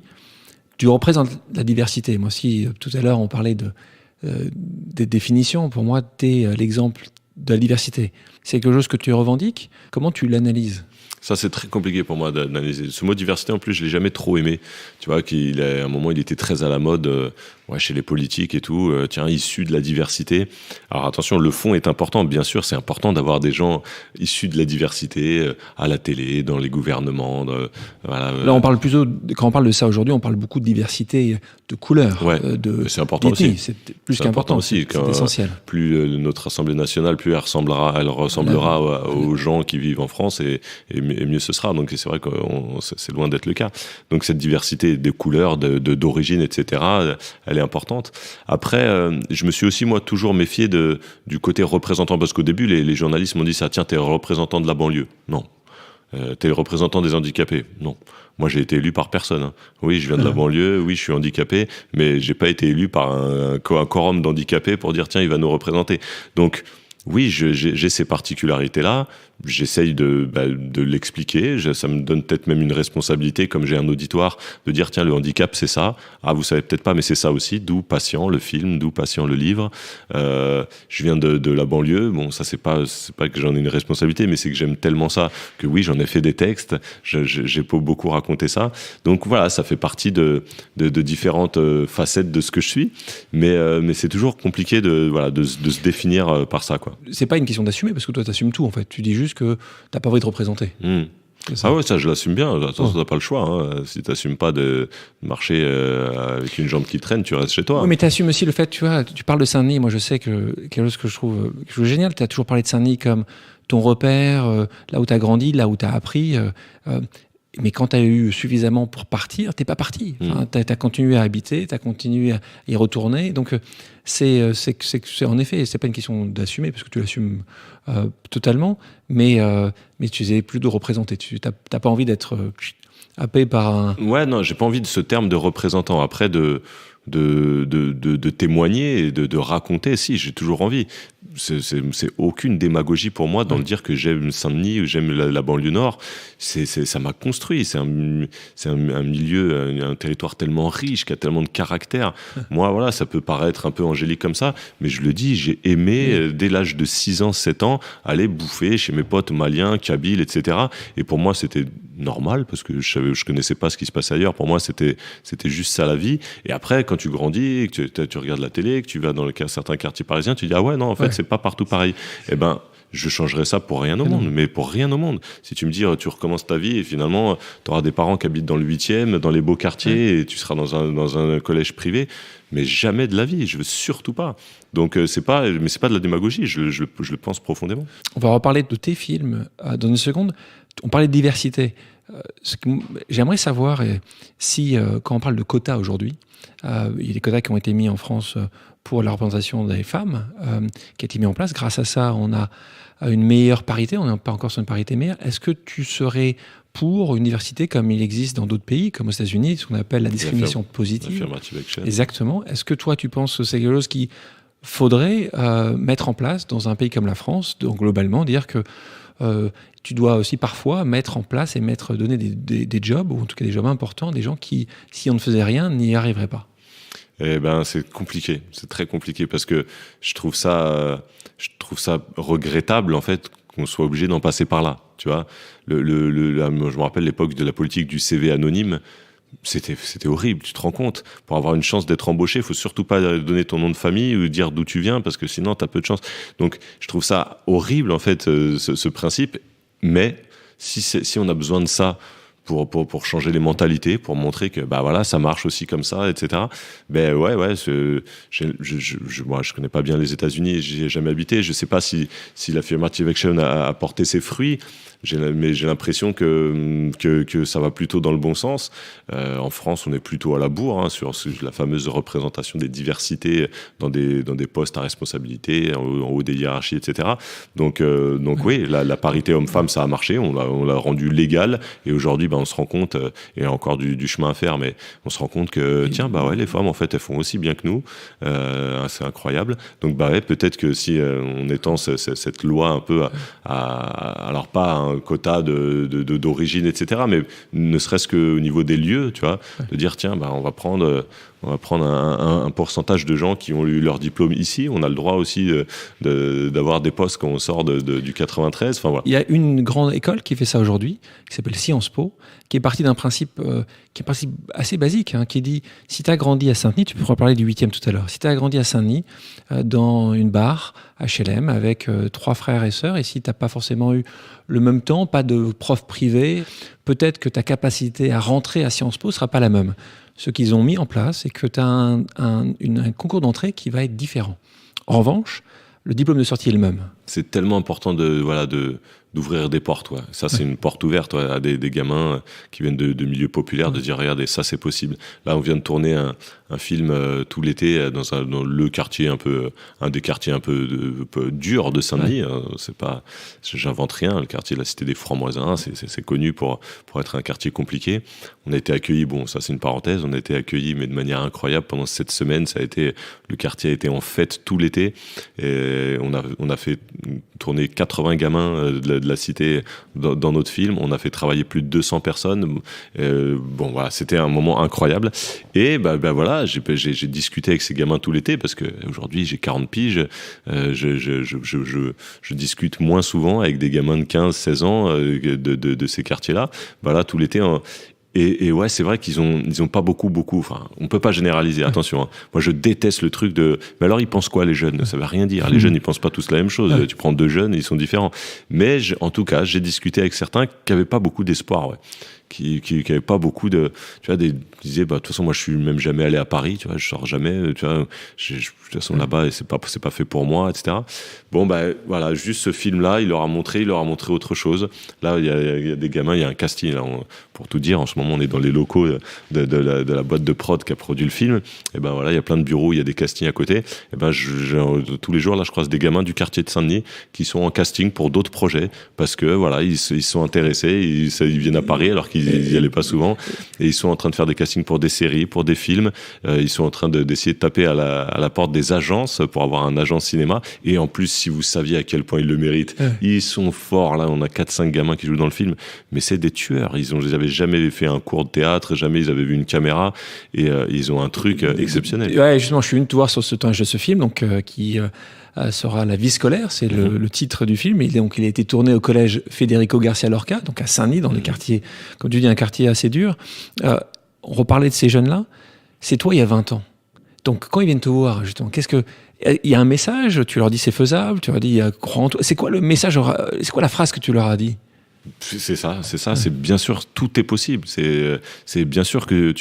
tu représentes la diversité. Moi aussi, tout à l'heure, on parlait des définitions. Pour moi, tu es l'exemple de la diversité. C'est quelque chose que tu revendiques. Comment tu l'analyses ? Ça, c'est très compliqué pour moi d'analyser. Ce mot diversité, en plus, je l'ai jamais trop aimé. Tu vois, à un moment, il était très à la mode chez les politiques et tout. Issus de la diversité. Alors attention, le fond est important. Bien sûr, c'est important d'avoir des gens issus de la diversité à la télé, dans les gouvernements. Là, on parle plutôt, quand on parle de ça aujourd'hui, on parle beaucoup de diversité de couleurs. Ouais, c'est important aussi. C'est plus qu'important aussi. C'est essentiel. Plus notre Assemblée nationale, plus elle ressemblera aux gens qui vivent en France et mieux ce sera. Donc c'est vrai que c'est loin d'être le cas. Donc cette diversité des couleurs, d'origine, etc., elle est importante. Après, je me suis aussi, moi, toujours méfié du côté représentant, parce qu'au début, les journalistes m'ont dit ça, tiens, t'es représentant de la banlieue. Non. T'es le représentant des handicapés. Non. Moi, j'ai été élu par personne. Hein. Oui, je viens de la banlieue, oui, je suis handicapé, mais j'ai pas été élu par un quorum d'handicapés pour dire, tiens, il va nous représenter. Donc, oui, j'ai ces particularités-là. J'essaye de l'expliquer. Ça me donne peut-être même une responsabilité, comme j'ai un auditoire, de dire, tiens, le handicap, c'est ça. Ah, vous savez peut-être pas, mais c'est ça aussi. D'où Patient, le film, d'où Patient, le livre. Je viens de la banlieue. Bon, ça, c'est pas que j'en ai une responsabilité, mais c'est que j'aime tellement ça que oui, j'en ai fait des textes. J'ai pas beaucoup raconté ça. Donc voilà, ça fait partie de différentes facettes de ce que je suis. Mais c'est toujours compliqué de se définir par ça, quoi. C'est pas une question d'assumer, parce que toi, t'assumes tout, en fait. Tu dis juste que t'as pas envie de représenter. Ah ouais, ça je l'assume bien. Attends, t'as pas le choix. Hein. Si t'assumes pas de marcher avec une jambe qui traîne, tu restes chez toi. Oui, mais t'assumes aussi le fait, tu vois, tu parles de Saint-Denis. Moi, je sais que quelque chose que je trouve génial. T'as toujours parlé de Saint-Denis comme ton repère, là où t'as grandi, là où t'as appris. Mais quand tu as eu suffisamment pour partir, t'es pas parti. Enfin, tu as continué à habiter, tu as continué à y retourner. Donc, c'est en effet, c'est pas une question d'assumer, parce que tu l'assumes totalement, mais tu n'es plus de représenter. Tu n'as pas envie d'être happé par un... Ouais, non, j'ai pas envie de ce terme de représentant. Après, de témoigner et de raconter, si, j'ai toujours envie. C'est aucune démagogie pour moi dans le dire que j'aime Saint-Denis ou j'aime la banlieue nord. Ça m'a construit. C'est un milieu, un territoire tellement riche, qui a tellement de caractère. Moi, voilà, ça peut paraître un peu angélique comme ça, mais je le dis, j'ai aimé, dès l'âge de 6 ans, 7 ans, aller bouffer chez mes potes maliens, kabyles, etc. Et pour moi, c'était normal, parce que je connaissais pas ce qui se passait ailleurs. Pour moi, c'était juste ça, la vie. Et après, quand tu grandis, que tu regardes la télé, que tu vas dans certains quartiers parisiens, tu dis, ah ouais, non, en fait, c'est pas partout pareil. Eh ben, je changerais ça pour rien au monde, mais pour rien au monde. Si tu me dis, tu recommences ta vie et finalement, tu auras des parents qui habitent dans le 8e, dans les beaux quartiers, et tu seras dans un collège privé, mais jamais de la vie, je veux surtout pas. Donc, c'est pas de la démagogie, je le pense profondément. On va reparler de tes films dans une seconde. On parlait de diversité. J'aimerais savoir si, quand on parle de quotas aujourd'hui, il y a des quotas qui ont été mis en France pour la représentation des femmes, qui a été mis en place. Grâce à ça, on a une meilleure parité. On n'est pas encore sur une parité meilleure. Est-ce que tu serais pour une diversité comme il existe dans d'autres pays, comme aux États-Unis, ce qu'on appelle la discrimination positive? Affirmative action. Exactement. Est-ce que toi, tu penses que c'est quelque chose qu'il faudrait mettre en place dans un pays comme la France, donc globalement, dire que tu dois aussi parfois mettre en place et donner des jobs, ou en tout cas des jobs importants, des gens qui, si on ne faisait rien, n'y arriveraient pas? Eh ben, c'est compliqué, c'est très compliqué, parce que je trouve ça regrettable, en fait, qu'on soit obligé d'en passer par là, tu vois. Je me rappelle l'époque de la politique du CV anonyme. C'était horrible, tu te rends compte. Pour avoir une chance d'être embauché, il faut surtout pas donner ton nom de famille ou dire d'où tu viens, parce que sinon, tu as peu de chance. Donc, je trouve ça horrible, en fait, ce principe. Mais si on a besoin de ça pour changer les mentalités, pour montrer que bah voilà, ça marche aussi comme ça, etc. Ben ouais, moi je connais pas bien les États-Unis, j'y ai jamais habité, je sais pas si l'affirmative action a porté ses fruits. Mais j'ai l'impression que ça va plutôt dans le bon sens. En France, on est plutôt à la bourre sur la fameuse représentation des diversités dans des postes à responsabilité, en haut des hiérarchies, etc. Donc oui, la parité homme-femme, ça a marché. On l'a rendu légal. Et aujourd'hui, on se rend compte, et il y a encore du chemin à faire, mais on se rend compte que les femmes, en fait, elles font aussi bien que nous. C'est incroyable. Donc peut-être que si on étend cette loi un peu alors pas un quota d'origine, etc., mais ne serait-ce qu'au niveau des lieux, tu vois, de dire on va prendre un pourcentage de gens qui ont eu leur diplôme ici. On a le droit aussi d'avoir des postes quand on sort du 93. Enfin, voilà. Il y a une grande école qui fait ça aujourd'hui, qui s'appelle Sciences Po, qui est partie d'un principe qui est un principe assez basique, qui dit, si tu as grandi à Saint-Denis, tu peux reparler du 8e tout à l'heure, si tu as grandi à Saint-Denis, dans une barre HLM avec 3 frères et sœurs, et si tu n'as pas forcément eu le même temps, pas de prof privé, peut-être que ta capacité à rentrer à Sciences Po ne sera pas la même. Ce qu'ils ont mis en place, c'est que tu as un concours d'entrée qui va être différent. En revanche, le diplôme de sortie est le même. C'est tellement important d'ouvrir des portes. Ouais. Ça, c'est une porte ouverte à des gamins qui viennent de milieux populaires, de dire, regardez, ça, c'est possible. Là, on vient de tourner un film tout l'été dans le quartier un des quartiers un peu durs de Saint-Denis. C'est pas, j'invente rien. Le quartier de la Cité des Francs-Moisins, c'est connu pour être un quartier compliqué. On a été accueillis, ça, c'est une parenthèse, on a été accueillis, mais de manière incroyable. Pendant 7 semaines, le quartier a été en fête tout l'été. Et on a fait tourner 80 gamins de la cité dans notre film. On a fait travailler plus de 200 personnes. Voilà, c'était un moment incroyable. Et voilà, j'ai discuté avec ces gamins tout l'été parce que aujourd'hui j'ai 40 piges. Je discute moins souvent avec des gamins de 15-16 ans de ces quartiers-là. Voilà, tout l'été. Et ouais, c'est vrai qu'ils ont pas beaucoup. Enfin, on peut pas généraliser. Attention. Moi, je déteste le truc de. Mais alors, ils pensent quoi, les jeunes ? Ça veut rien dire. Les jeunes, ils pensent pas tous la même chose. Tu prends 2 jeunes, ils sont différents. Mais en tout cas, j'ai discuté avec certains qui avaient pas beaucoup d'espoir. Ouais. Qui avait pas beaucoup de, tu vois, qui disaient, de toute façon, moi, je suis même jamais allé à Paris, tu vois, je sors jamais, tu vois, de toute façon, là-bas, c'est pas fait pour moi, etc. Voilà, juste ce film-là, il leur a montré autre chose. Là, il y a des gamins, il y a un casting, là, pour tout dire, en ce moment, on est dans les locaux de la boîte de prod qui a produit le film. Et voilà, il y a plein de bureaux, il y a des castings à côté. Et tous les jours, là, je croise des gamins du quartier de Saint-Denis qui sont en casting pour d'autres projets parce que, voilà, ils sont intéressés, ils viennent à Paris alors qu'ils n'y allaient pas souvent, et ils sont en train de faire des castings pour des séries, pour des films, ils sont en train d'essayer de taper à la porte des agences pour avoir un agent cinéma, et en plus, si vous saviez à quel point ils le méritent, ils sont forts, là, on a 4-5 gamins qui jouent dans le film, mais c'est des tueurs, ils n'avaient jamais fait un cours de théâtre, jamais ils avaient vu une caméra, et ils ont un truc exceptionnel. Ouais, justement, je suis venu te voir sur ce tournage de ce film, donc, qui sera La vie scolaire, c'est le titre du film. Il a été tourné au collège Federico Garcia Lorca, donc à Saint-Denis, dans le quartier, comme tu dis, un quartier assez dur. On reparlait de ces jeunes-là. C'est toi il y a 20 ans. Donc quand ils viennent te voir, justement, il y a un message, tu leur dis c'est faisable, tu leur dis crois en toi. C'est quoi le message, c'est quoi la phrase que tu leur as dit ? C'est ça. C'est bien sûr, tout est possible. C'est bien sûr que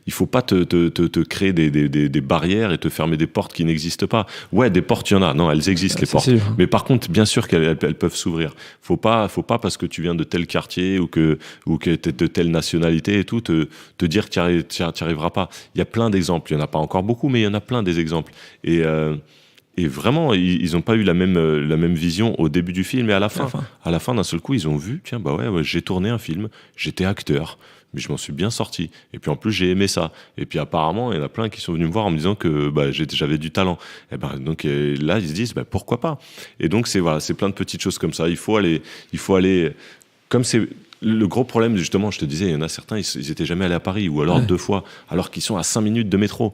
il faut pas te créer des barrières et te fermer des portes qui n'existent pas. Ouais, des portes, il y en a. Non, elles existent, les portes. Sûr. Mais par contre, bien sûr qu'elles peuvent s'ouvrir. Faut pas parce que tu viens de tel quartier ou que t'es de telle nationalité et tout, te dire que t'y arriveras pas. Il y a plein d'exemples. Il y en a pas encore beaucoup, mais il y en a plein des exemples. Et vraiment, ils n'ont pas eu la même vision au début du film et à la fin. À la fin, d'un seul coup, ils ont vu, tiens, j'ai tourné un film, j'étais acteur, mais je m'en suis bien sorti. Et puis en plus, j'ai aimé ça. Et puis apparemment, il y en a plein qui sont venus me voir en me disant que j'avais du talent. Donc là, ils se disent, pourquoi pas ? Et donc c'est plein de petites choses comme ça. Il faut aller. Comme c'est le gros problème, justement, je te disais, il y en a certains, ils n'étaient jamais allés à Paris, ou alors 2 fois, alors qu'ils sont à 5 minutes de métro.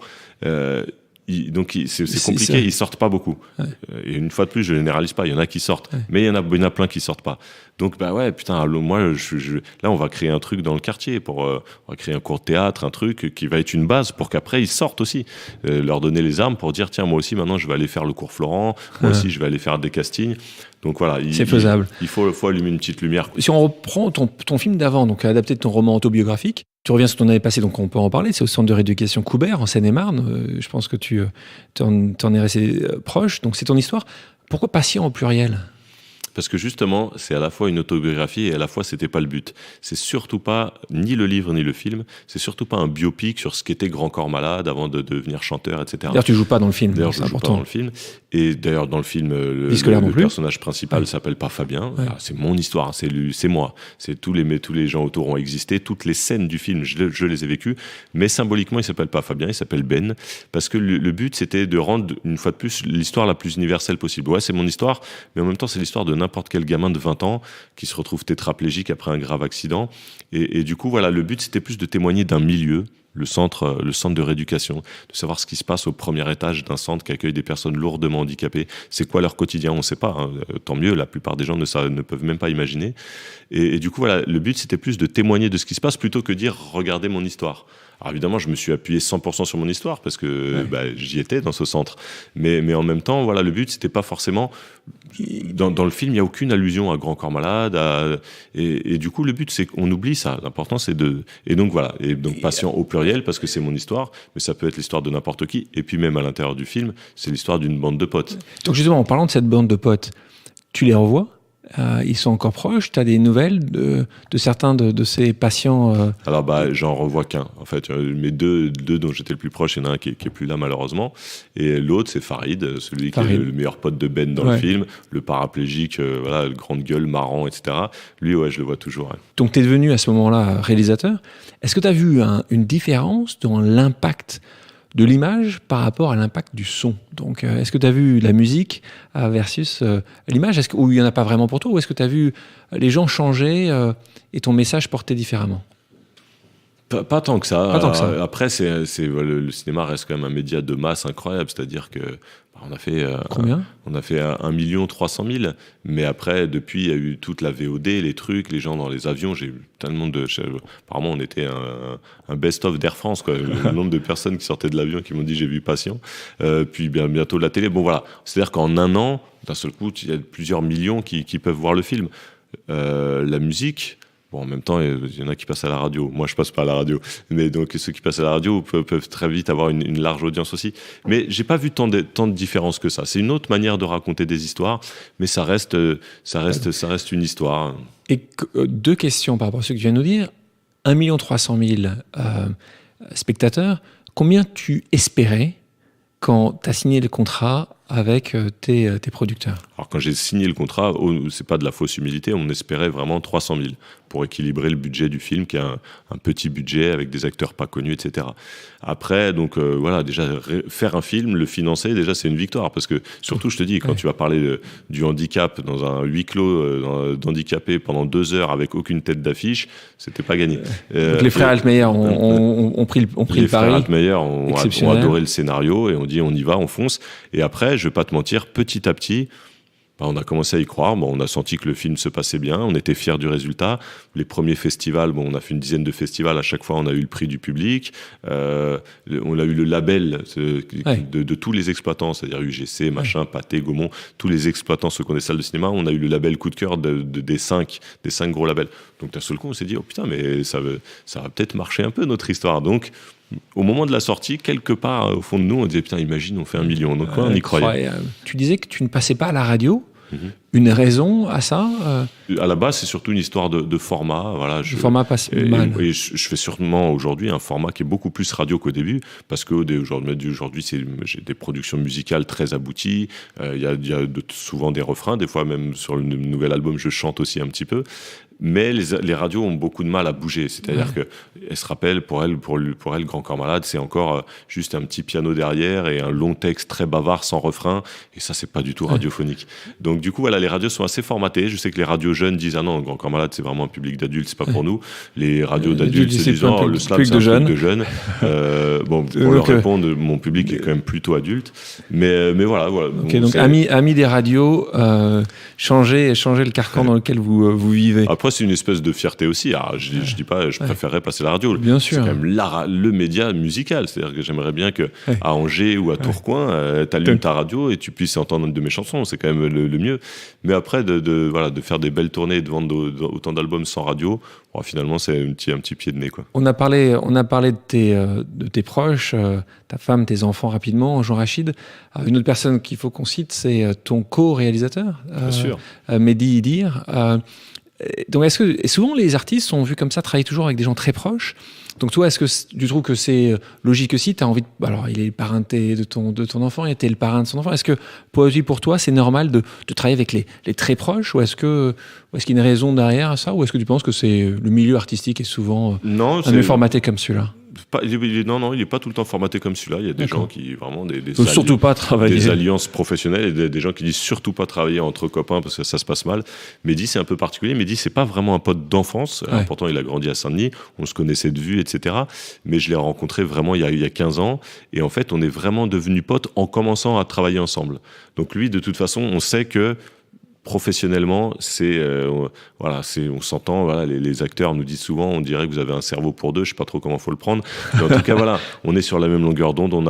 c'est compliqué, ils sortent pas beaucoup. Ouais. Et une fois de plus, je généralise pas. Il y en a qui sortent, mais il y en a plein qui sortent pas. Donc putain, moi, là, on va créer un truc dans le quartier on va créer un cours de théâtre, un truc qui va être une base pour qu'après ils sortent aussi, leur donner les armes pour dire tiens, moi aussi maintenant je vais aller faire le cours Florent, moi aussi je vais aller faire des castings. Donc voilà, c'est faisable. Il faut allumer une petite lumière. Si on reprend ton film d'avant, donc adapté de ton roman autobiographique, tu reviens sur ton année passée, donc on peut en parler, c'est au centre de rééducation Coubert, en Seine-et-Marne. Je pense que tu t'en es resté proche, donc c'est ton histoire. Pourquoi patient au pluriel ? Parce que justement, c'est à la fois une autobiographie et à la fois c'était pas le but. C'est surtout pas ni le livre ni le film, c'est surtout pas un biopic sur ce qu'était Grand Corps Malade avant de devenir chanteur, etc. D'ailleurs, tu joues pas dans le film. D'ailleurs, c'est je joue important. pas dans le film. Et d'ailleurs, dans le film, le personnage principal s'appelle pas Fabien. Ouais. C'est mon histoire, c'est moi. C'est tous les gens autour ont existé, toutes les scènes du film, je les ai vécues. Mais symboliquement, il s'appelle pas Fabien, il s'appelle Ben, parce que le but c'était de rendre une fois de plus l'histoire la plus universelle possible. Ouais, c'est mon histoire, mais en même temps, c'est l'histoire de n'importe quel gamin de 20 ans qui se retrouve tétraplégique après un grave accident. Et du coup, voilà, le but c'était plus de témoigner d'un milieu. Le centre de rééducation, de savoir ce qui se passe au premier étage d'un centre qui accueille des personnes lourdement handicapées. C'est quoi leur quotidien ? On ne sait pas. Hein. Tant mieux, la plupart des gens ne peuvent même pas imaginer. Et du coup, voilà, le but, c'était plus de témoigner de ce qui se passe plutôt que dire « regardez mon histoire ». Alors évidemment, je me suis appuyé 100% sur mon histoire parce que j'y étais dans ce centre. Mais en même temps, voilà, le but, c'était pas forcément... Dans le film, il n'y a aucune allusion à Grand Corps Malade. Et du coup, le but, c'est qu'on oublie ça. L'important, c'est de... Et donc, voilà. Et donc, patient au pluriel parce que c'est mon histoire, mais ça peut être l'histoire de n'importe qui. Et puis, même à l'intérieur du film, c'est l'histoire d'une bande de potes. Donc, justement, en parlant de cette bande de potes, tu les revois ? Ils sont encore proches. Tu as des nouvelles de certains de ces patients Alors, j'en revois qu'un. En fait, mes deux dont j'étais le plus proche, il y en a un qui est plus là, malheureusement. Et l'autre, c'est Farid, celui qui est le meilleur pote de Ben dans le film, le paraplégique, voilà, grande gueule, marrant, etc. Lui, je le vois toujours. Ouais. Donc, tu es devenu à ce moment-là réalisateur. Est-ce que tu as vu une différence dans l'impact de l'image par rapport à l'impact du son? Donc, est-ce que tu as vu la musique versus l'image, ou il n'y en a pas vraiment pour toi, ou est-ce que tu as vu les gens changer et ton message porté différemment? Pas tant que ça. Pas tant que ça. Après, le cinéma reste quand même un média de masse incroyable, c'est-à-dire que on a fait combien ? On a fait 1 300 000, mais après, depuis, il y a eu toute la VOD, les trucs, les gens dans les avions. J'ai eu tellement apparemment, on était un best-of d'Air France, quoi. Le nombre de personnes qui sortaient de l'avion qui m'ont dit j'ai vu Patient. Puis bientôt la télé. Bon voilà, c'est-à-dire qu'en un an, d'un seul coup, il y a plusieurs millions qui peuvent voir le film. La musique. Bon, en même temps, il y en a qui passent à la radio. Moi, je passe pas à la radio. Mais donc, ceux qui passent à la radio peuvent très vite avoir une large audience aussi. Mais j'ai pas vu tant de différences que ça. C'est une autre manière de raconter des histoires, mais ça reste une histoire. Et deux questions par rapport à ce que tu viens de nous dire. 1 300 000 spectateurs. Combien tu espérais quand tu as signé le contrat avec tes producteurs? Alors quand j'ai signé le contrat, c'est pas de la fausse humilité, on espérait vraiment 300 000 pour équilibrer le budget du film, qui est un petit budget avec des acteurs pas connus, etc. Après, donc voilà, déjà faire un film, le financer, déjà c'est une victoire, parce que surtout, je te dis, quand tu vas parler du handicap dans un huis clos d'handicapés pendant 2 heures avec aucune tête d'affiche, c'était pas gagné. Donc les frères Altmeyer ont pris le pari. Les frères Altmeyer ont adoré le scénario et on dit on y va, on fonce. Et après, je vais pas te mentir, petit à petit, on a commencé à y croire. Bon, on a senti que le film se passait bien. On était fiers du résultat. Les premiers festivals, on a fait une dizaine de festivals. À chaque fois, on a eu le prix du public. On a eu le label de tous les exploitants, c'est-à-dire UGC, machin, Pathé, Gaumont, tous les exploitants, ceux qui ont des salles de cinéma. On a eu le label coup de cœur des 5 gros labels. Donc, d'un seul coup, on s'est dit, oh putain, mais ça va peut-être marcher un peu notre histoire. Donc, au moment de la sortie, quelque part au fond de nous, on disait putain, imagine, on fait 1 million. Donc on y croyait. Tu disais que tu ne passais pas à la radio. Une raison à ça À la base, c'est surtout une histoire de format. Voilà, le format passe mal. Et je fais sûrement aujourd'hui un format qui est beaucoup plus radio qu'au début, parce qu'aujourd'hui, j'ai des productions musicales très abouties. Il y a souvent des refrains. Des fois, même sur le nouvel album, je chante aussi un petit peu. Mais les radios ont beaucoup de mal à bouger. C'est-à-dire qu'elle se rappelle, pour elle, Grand Corps Malade, c'est encore juste un petit piano derrière et un long texte très bavard sans refrain. Et ça, c'est pas du tout radiophonique. Donc, du coup, voilà, les radios sont assez formatées. Je sais que les radios jeunes disent « Ah non, Grand Corps Malade, c'est vraiment un public d'adultes, c'est pas pour nous. » Les radios d'adultes se disent « Non, le slam, c'est un truc de jeunes. » Bon, pour leur répondre, mon public est quand même plutôt adulte. Mais voilà. Okay, donc, amis des radios, changez le carcan dans lequel vous vivez. Après, c'est une espèce de fierté aussi. Alors, je dis pas, je préférerais passer la radio. Bien sûr. C'est quand même le média musical. C'est-à-dire que j'aimerais bien qu'à Angers ou à Tourcoing, t'allumes ta radio et tu puisses entendre une de mes chansons. C'est quand même le mieux. Mais après, de faire des belles tournées et de vendre autant d'albums sans radio, finalement, c'est un petit pied de nez, quoi. On a parlé de tes proches, ta femme, tes enfants rapidement, Jean-Rachid. Une autre personne qu'il faut qu'on cite, c'est ton co-réalisateur, Bien sûr. Mehdi Idir. Donc, souvent les artistes sont vus comme ça, travaillent toujours avec des gens très proches. Donc, toi, est-ce que tu trouves que c'est logique aussi? Tu as envie alors, il est le parrain de ton enfant, et tu es le parrain de son enfant. Est-ce que pour toi, c'est normal de travailler avec les très proches, ou est-ce qu'il y a une raison derrière ça, ou est-ce que tu penses que c'est le milieu artistique est souvent mieux formaté comme celui-là? Non, il n'est pas tout le temps formaté comme celui-là. Il y a des gens qui vraiment surtout pas travailler. Des alliances professionnelles et des gens qui disent surtout pas travailler entre copains parce que ça se passe mal. Mehdi, c'est un peu particulier. Mehdi, c'est pas vraiment un pote d'enfance. Alors, pourtant, il a grandi à Saint-Denis. On se connaissait de vue, etc. Mais je l'ai rencontré vraiment il y a 15 ans. Et en fait, on est vraiment devenus potes en commençant à travailler ensemble. Donc lui, de toute façon, on sait que professionnellement, on s'entend. Voilà, les acteurs nous disent souvent, on dirait que vous avez un cerveau pour deux. Je sais pas trop comment faut le prendre, mais en tout cas, voilà, on est sur la même longueur d'onde. On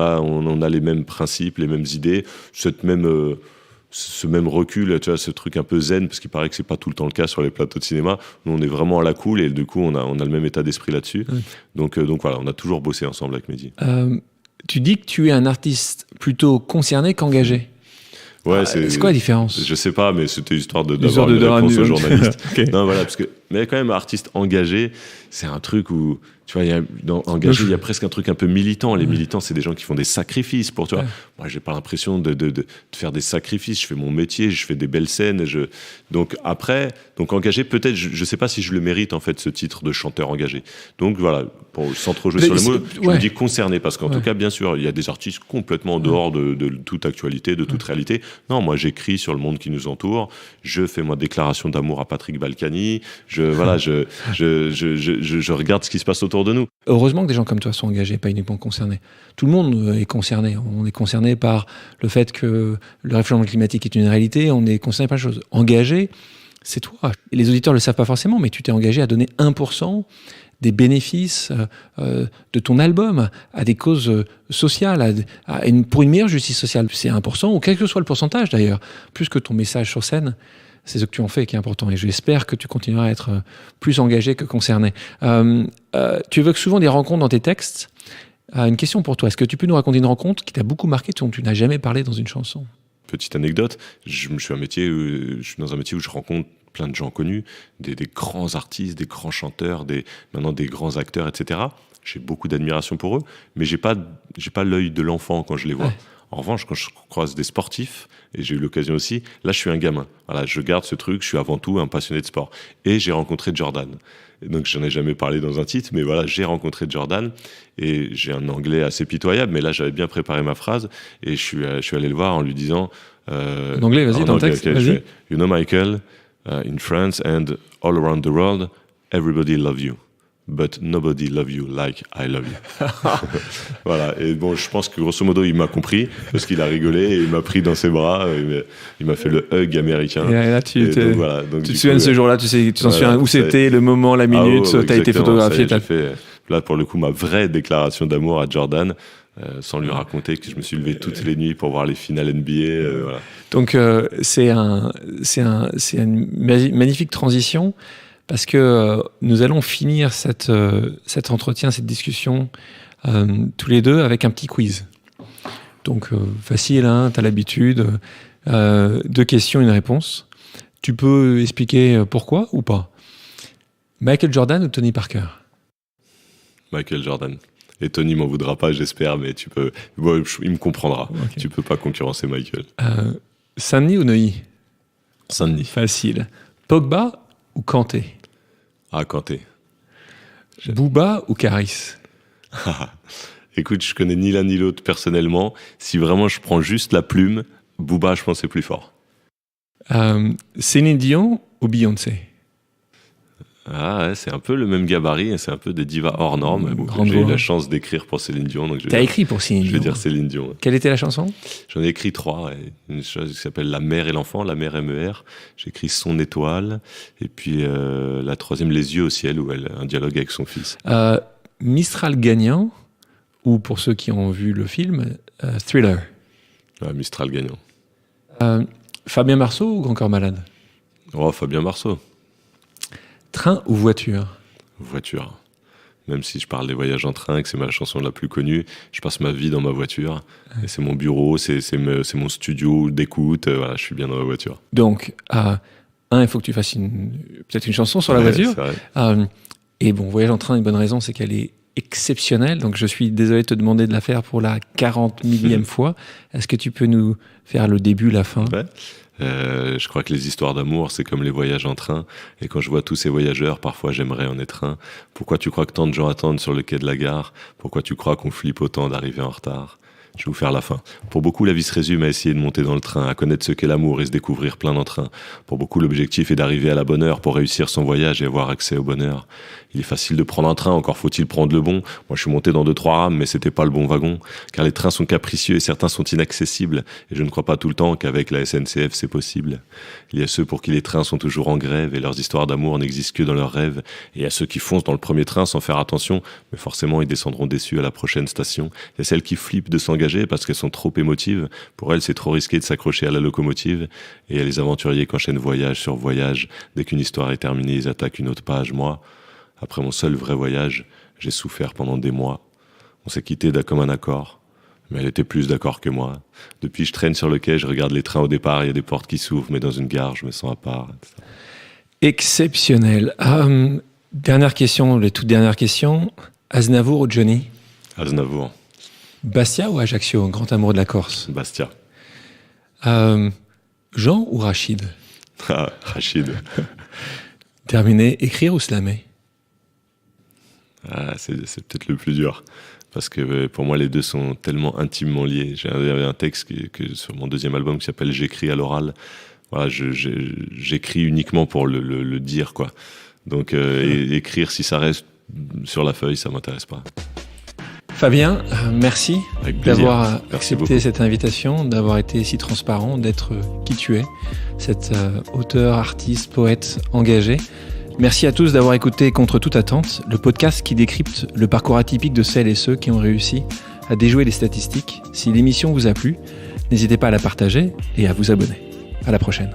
a les mêmes principes, les mêmes idées, ce même recul, tu vois, ce truc un peu zen, parce qu'il paraît que c'est pas tout le temps le cas sur les plateaux de cinéma. Nous, on est vraiment à la cool, et du coup, on a le même état d'esprit là-dessus. Donc voilà, on a toujours bossé ensemble avec Mehdi. Tu dis que tu es un artiste plutôt concerné qu'engagé. Ouais, c'est quoi la différence? Je sais pas, mais c'était histoire d'avoir une réponse aux journalistes. Okay. Non, voilà, mais quand même, artiste engagé, c'est un truc où, tu vois, engagé, il y a presque un truc un peu militant. Les militants, c'est des gens qui font des sacrifices pour toi. Moi, j'ai pas l'impression de faire des sacrifices. Je fais mon métier, je fais des belles scènes. Donc engagé, peut-être, je sais pas si je le mérite, en fait, ce titre de chanteur engagé. Donc voilà, sans trop jouer sur les mots, je me dis concerné, parce qu'en tout cas, bien sûr, il y a des artistes complètement en dehors de toute actualité, de toute réalité. Non, moi, j'écris sur le monde qui nous entoure. Je fais ma déclaration d'amour à Patrick Balkany. Je regarde ce qui se passe autour de nous. Heureusement que des gens comme toi sont engagés, pas uniquement concernés. Tout le monde est concerné. On est concerné par le fait que le réchauffement climatique est une réalité. On est concerné par les choses. Engagé, c'est toi. Et les auditeurs le savent pas forcément, mais tu t'es engagé à donner 1% des bénéfices de ton album à des causes sociales, pour une meilleure justice sociale. C'est 1%, ou quel que soit le pourcentage d'ailleurs, plus que ton message sur scène. C'est ce que tu en fais qui est important, et j'espère que tu continueras à être plus engagé que concerné. Tu évoques souvent des rencontres dans tes textes. Une question pour toi, est-ce que tu peux nous raconter une rencontre qui t'a beaucoup marqué, dont tu n'as jamais parlé dans une chanson? Petite anecdote, je suis dans un métier où je rencontre plein de gens connus, des grands artistes, des grands chanteurs, maintenant des grands acteurs, etc. J'ai beaucoup d'admiration pour eux, mais j'ai pas l'œil de l'enfant quand je les vois. Ouais. En revanche, quand je croise des sportifs, et j'ai eu l'occasion aussi, là je suis un gamin. Voilà, je garde ce truc, je suis avant tout un passionné de sport. Et j'ai rencontré Jordan. Et donc j'en ai jamais parlé dans un titre, mais voilà, j'ai rencontré Jordan, et j'ai un anglais assez pitoyable, mais là j'avais bien préparé ma phrase, et je suis allé le voir en lui disant... en anglais, vas-y, dans le texte, vas-y. You know, Michael, in France and all around the world, everybody loves you. But nobody love you like I love you. Voilà. Et bon, je pense que grosso modo, il m'a compris parce qu'il a rigolé et il m'a pris dans ses bras. Il m'a fait le hug américain. Et là, tu te souviens de ce jour-là, tu t'en souviens où c'était, le moment, la minute, t'as été photographié. J'ai fait, là, pour le coup, ma vraie déclaration d'amour à Jordan. Sans lui raconter que je me suis levé toutes les nuits pour voir les finales NBA. Voilà. Donc, c'est une magnifique transition. Parce que nous allons finir cet entretien, cette discussion, tous les deux avec un petit quiz. Donc, facile, hein, tu as l'habitude. 2 questions, une réponse. Tu peux expliquer pourquoi ou pas? Michael Jordan ou Tony Parker? Michael Jordan. Et Tony m'en voudra pas, j'espère, mais il me comprendra. Okay. Tu peux pas concurrencer Michael. Saint-Denis ou Neuilly? Saint-Denis. Facile. Pogba ou Kanté? Ah, Kanté. Booba ou Caris? Écoute, je connais ni l'un ni l'autre personnellement. Si vraiment je prends juste la plume, Booba, je pense, c'est plus fort. Céline Dion ou Beyoncé? Ah ouais, c'est un peu le même gabarit, c'est un peu des divas hors normes. Bon, Grande j'ai eu voix. la chance d'écrire pour Céline Dion, donc T'as écrit pour Céline je vais Dion. dire Céline Dion. Quelle était la chanson? J'en ai écrit 3. Ouais. Une chose qui s'appelle La mère et l'enfant, La mère MER. J'ai écrit Son étoile, et puis la troisième, Les yeux au ciel, où elle a un dialogue avec son fils. Mistral gagnant ou, pour ceux qui ont vu le film, Thriller? Ouais, Mistral gagnant. Fabien Marceau ou Grand Corps Malade? Oh, Fabien Marceau. Train ou voiture? Voiture. Même si je parle des voyages en train et que c'est ma chanson la plus connue, je passe ma vie dans ma voiture. Et c'est mon bureau, c'est mon studio d'écoute. Voilà, je suis bien dans ma voiture. Donc, il faut que tu fasses peut-être une chanson sur la Ouais, voiture. c'est vrai. Et bon, Voyage en train, une bonne raison, c'est qu'elle est exceptionnelle. Donc, je suis désolé de te demander de la faire pour la 40 millième fois. Est-ce que tu peux nous faire le début, la fin? Ouais. Je crois que les histoires d'amour, c'est comme les voyages en train. Et quand je vois tous ces voyageurs, parfois j'aimerais en être un. Pourquoi tu crois que tant de gens attendent sur le quai de la gare? Pourquoi tu crois qu'on flippe autant d'arriver en retard? Je vais vous faire la fin. Pour beaucoup, la vie se résume à essayer de monter dans le train, à connaître ce qu'est l'amour et se découvrir plein d'entrain. Pour beaucoup, l'objectif est d'arriver à la bonne heure pour réussir son voyage et avoir accès au bonheur. Il est facile de prendre un train, encore faut-il prendre le bon. Moi, je suis monté dans 2-3 rames, mais c'était pas le bon wagon. Car les trains sont capricieux et certains sont inaccessibles. Et je ne crois pas tout le temps qu'avec la SNCF, c'est possible. Il y a ceux pour qui les trains sont toujours en grève et leurs histoires d'amour n'existent que dans leurs rêves. Et il y a ceux qui foncent dans le premier train sans faire attention, mais forcément, ils descendront déçus à la prochaine station. Il y a celles qui flippent de s'engager parce qu'elles sont trop émotives. Pour elles, c'est trop risqué de s'accrocher à la locomotive. Et il y a les aventuriers qui enchaînent voyage sur voyage. Dès qu'une histoire est terminée, ils attaquent une autre page. Moi, après mon seul vrai voyage, j'ai souffert pendant des mois. On s'est quitté d'un commun accord, mais elle était plus d'accord que moi. Depuis, je traîne sur le quai, je regarde les trains au départ, il y a des portes qui s'ouvrent, mais dans une gare, je me sens à part. Etc. Exceptionnel. Dernière question, les toutes dernières questions. Aznavour ou Johnny? Aznavour. Bastia ou Ajaccio, grand amour de la Corse? Bastia. Jean ou Rachid? Ah, Rachid. Terminé. Écrire ou slammer? Ah, c'est peut-être le plus dur. Parce que pour moi, les deux sont tellement intimement liés. J'avais un texte sur mon deuxième album qui s'appelle J'écris à l'oral. Voilà, j'écris uniquement pour le dire, quoi. Donc, écrire, si ça reste sur la feuille, ça m'intéresse pas. Fabien, merci d'avoir accepté beaucoup. cette invitation, d'avoir été si transparent, d'être qui tu es, cet auteur, artiste, poète engagé. Merci à tous d'avoir écouté Contre toute attente, le podcast qui décrypte le parcours atypique de celles et ceux qui ont réussi à déjouer les statistiques. Si l'émission vous a plu, n'hésitez pas à la partager et à vous abonner. À la prochaine.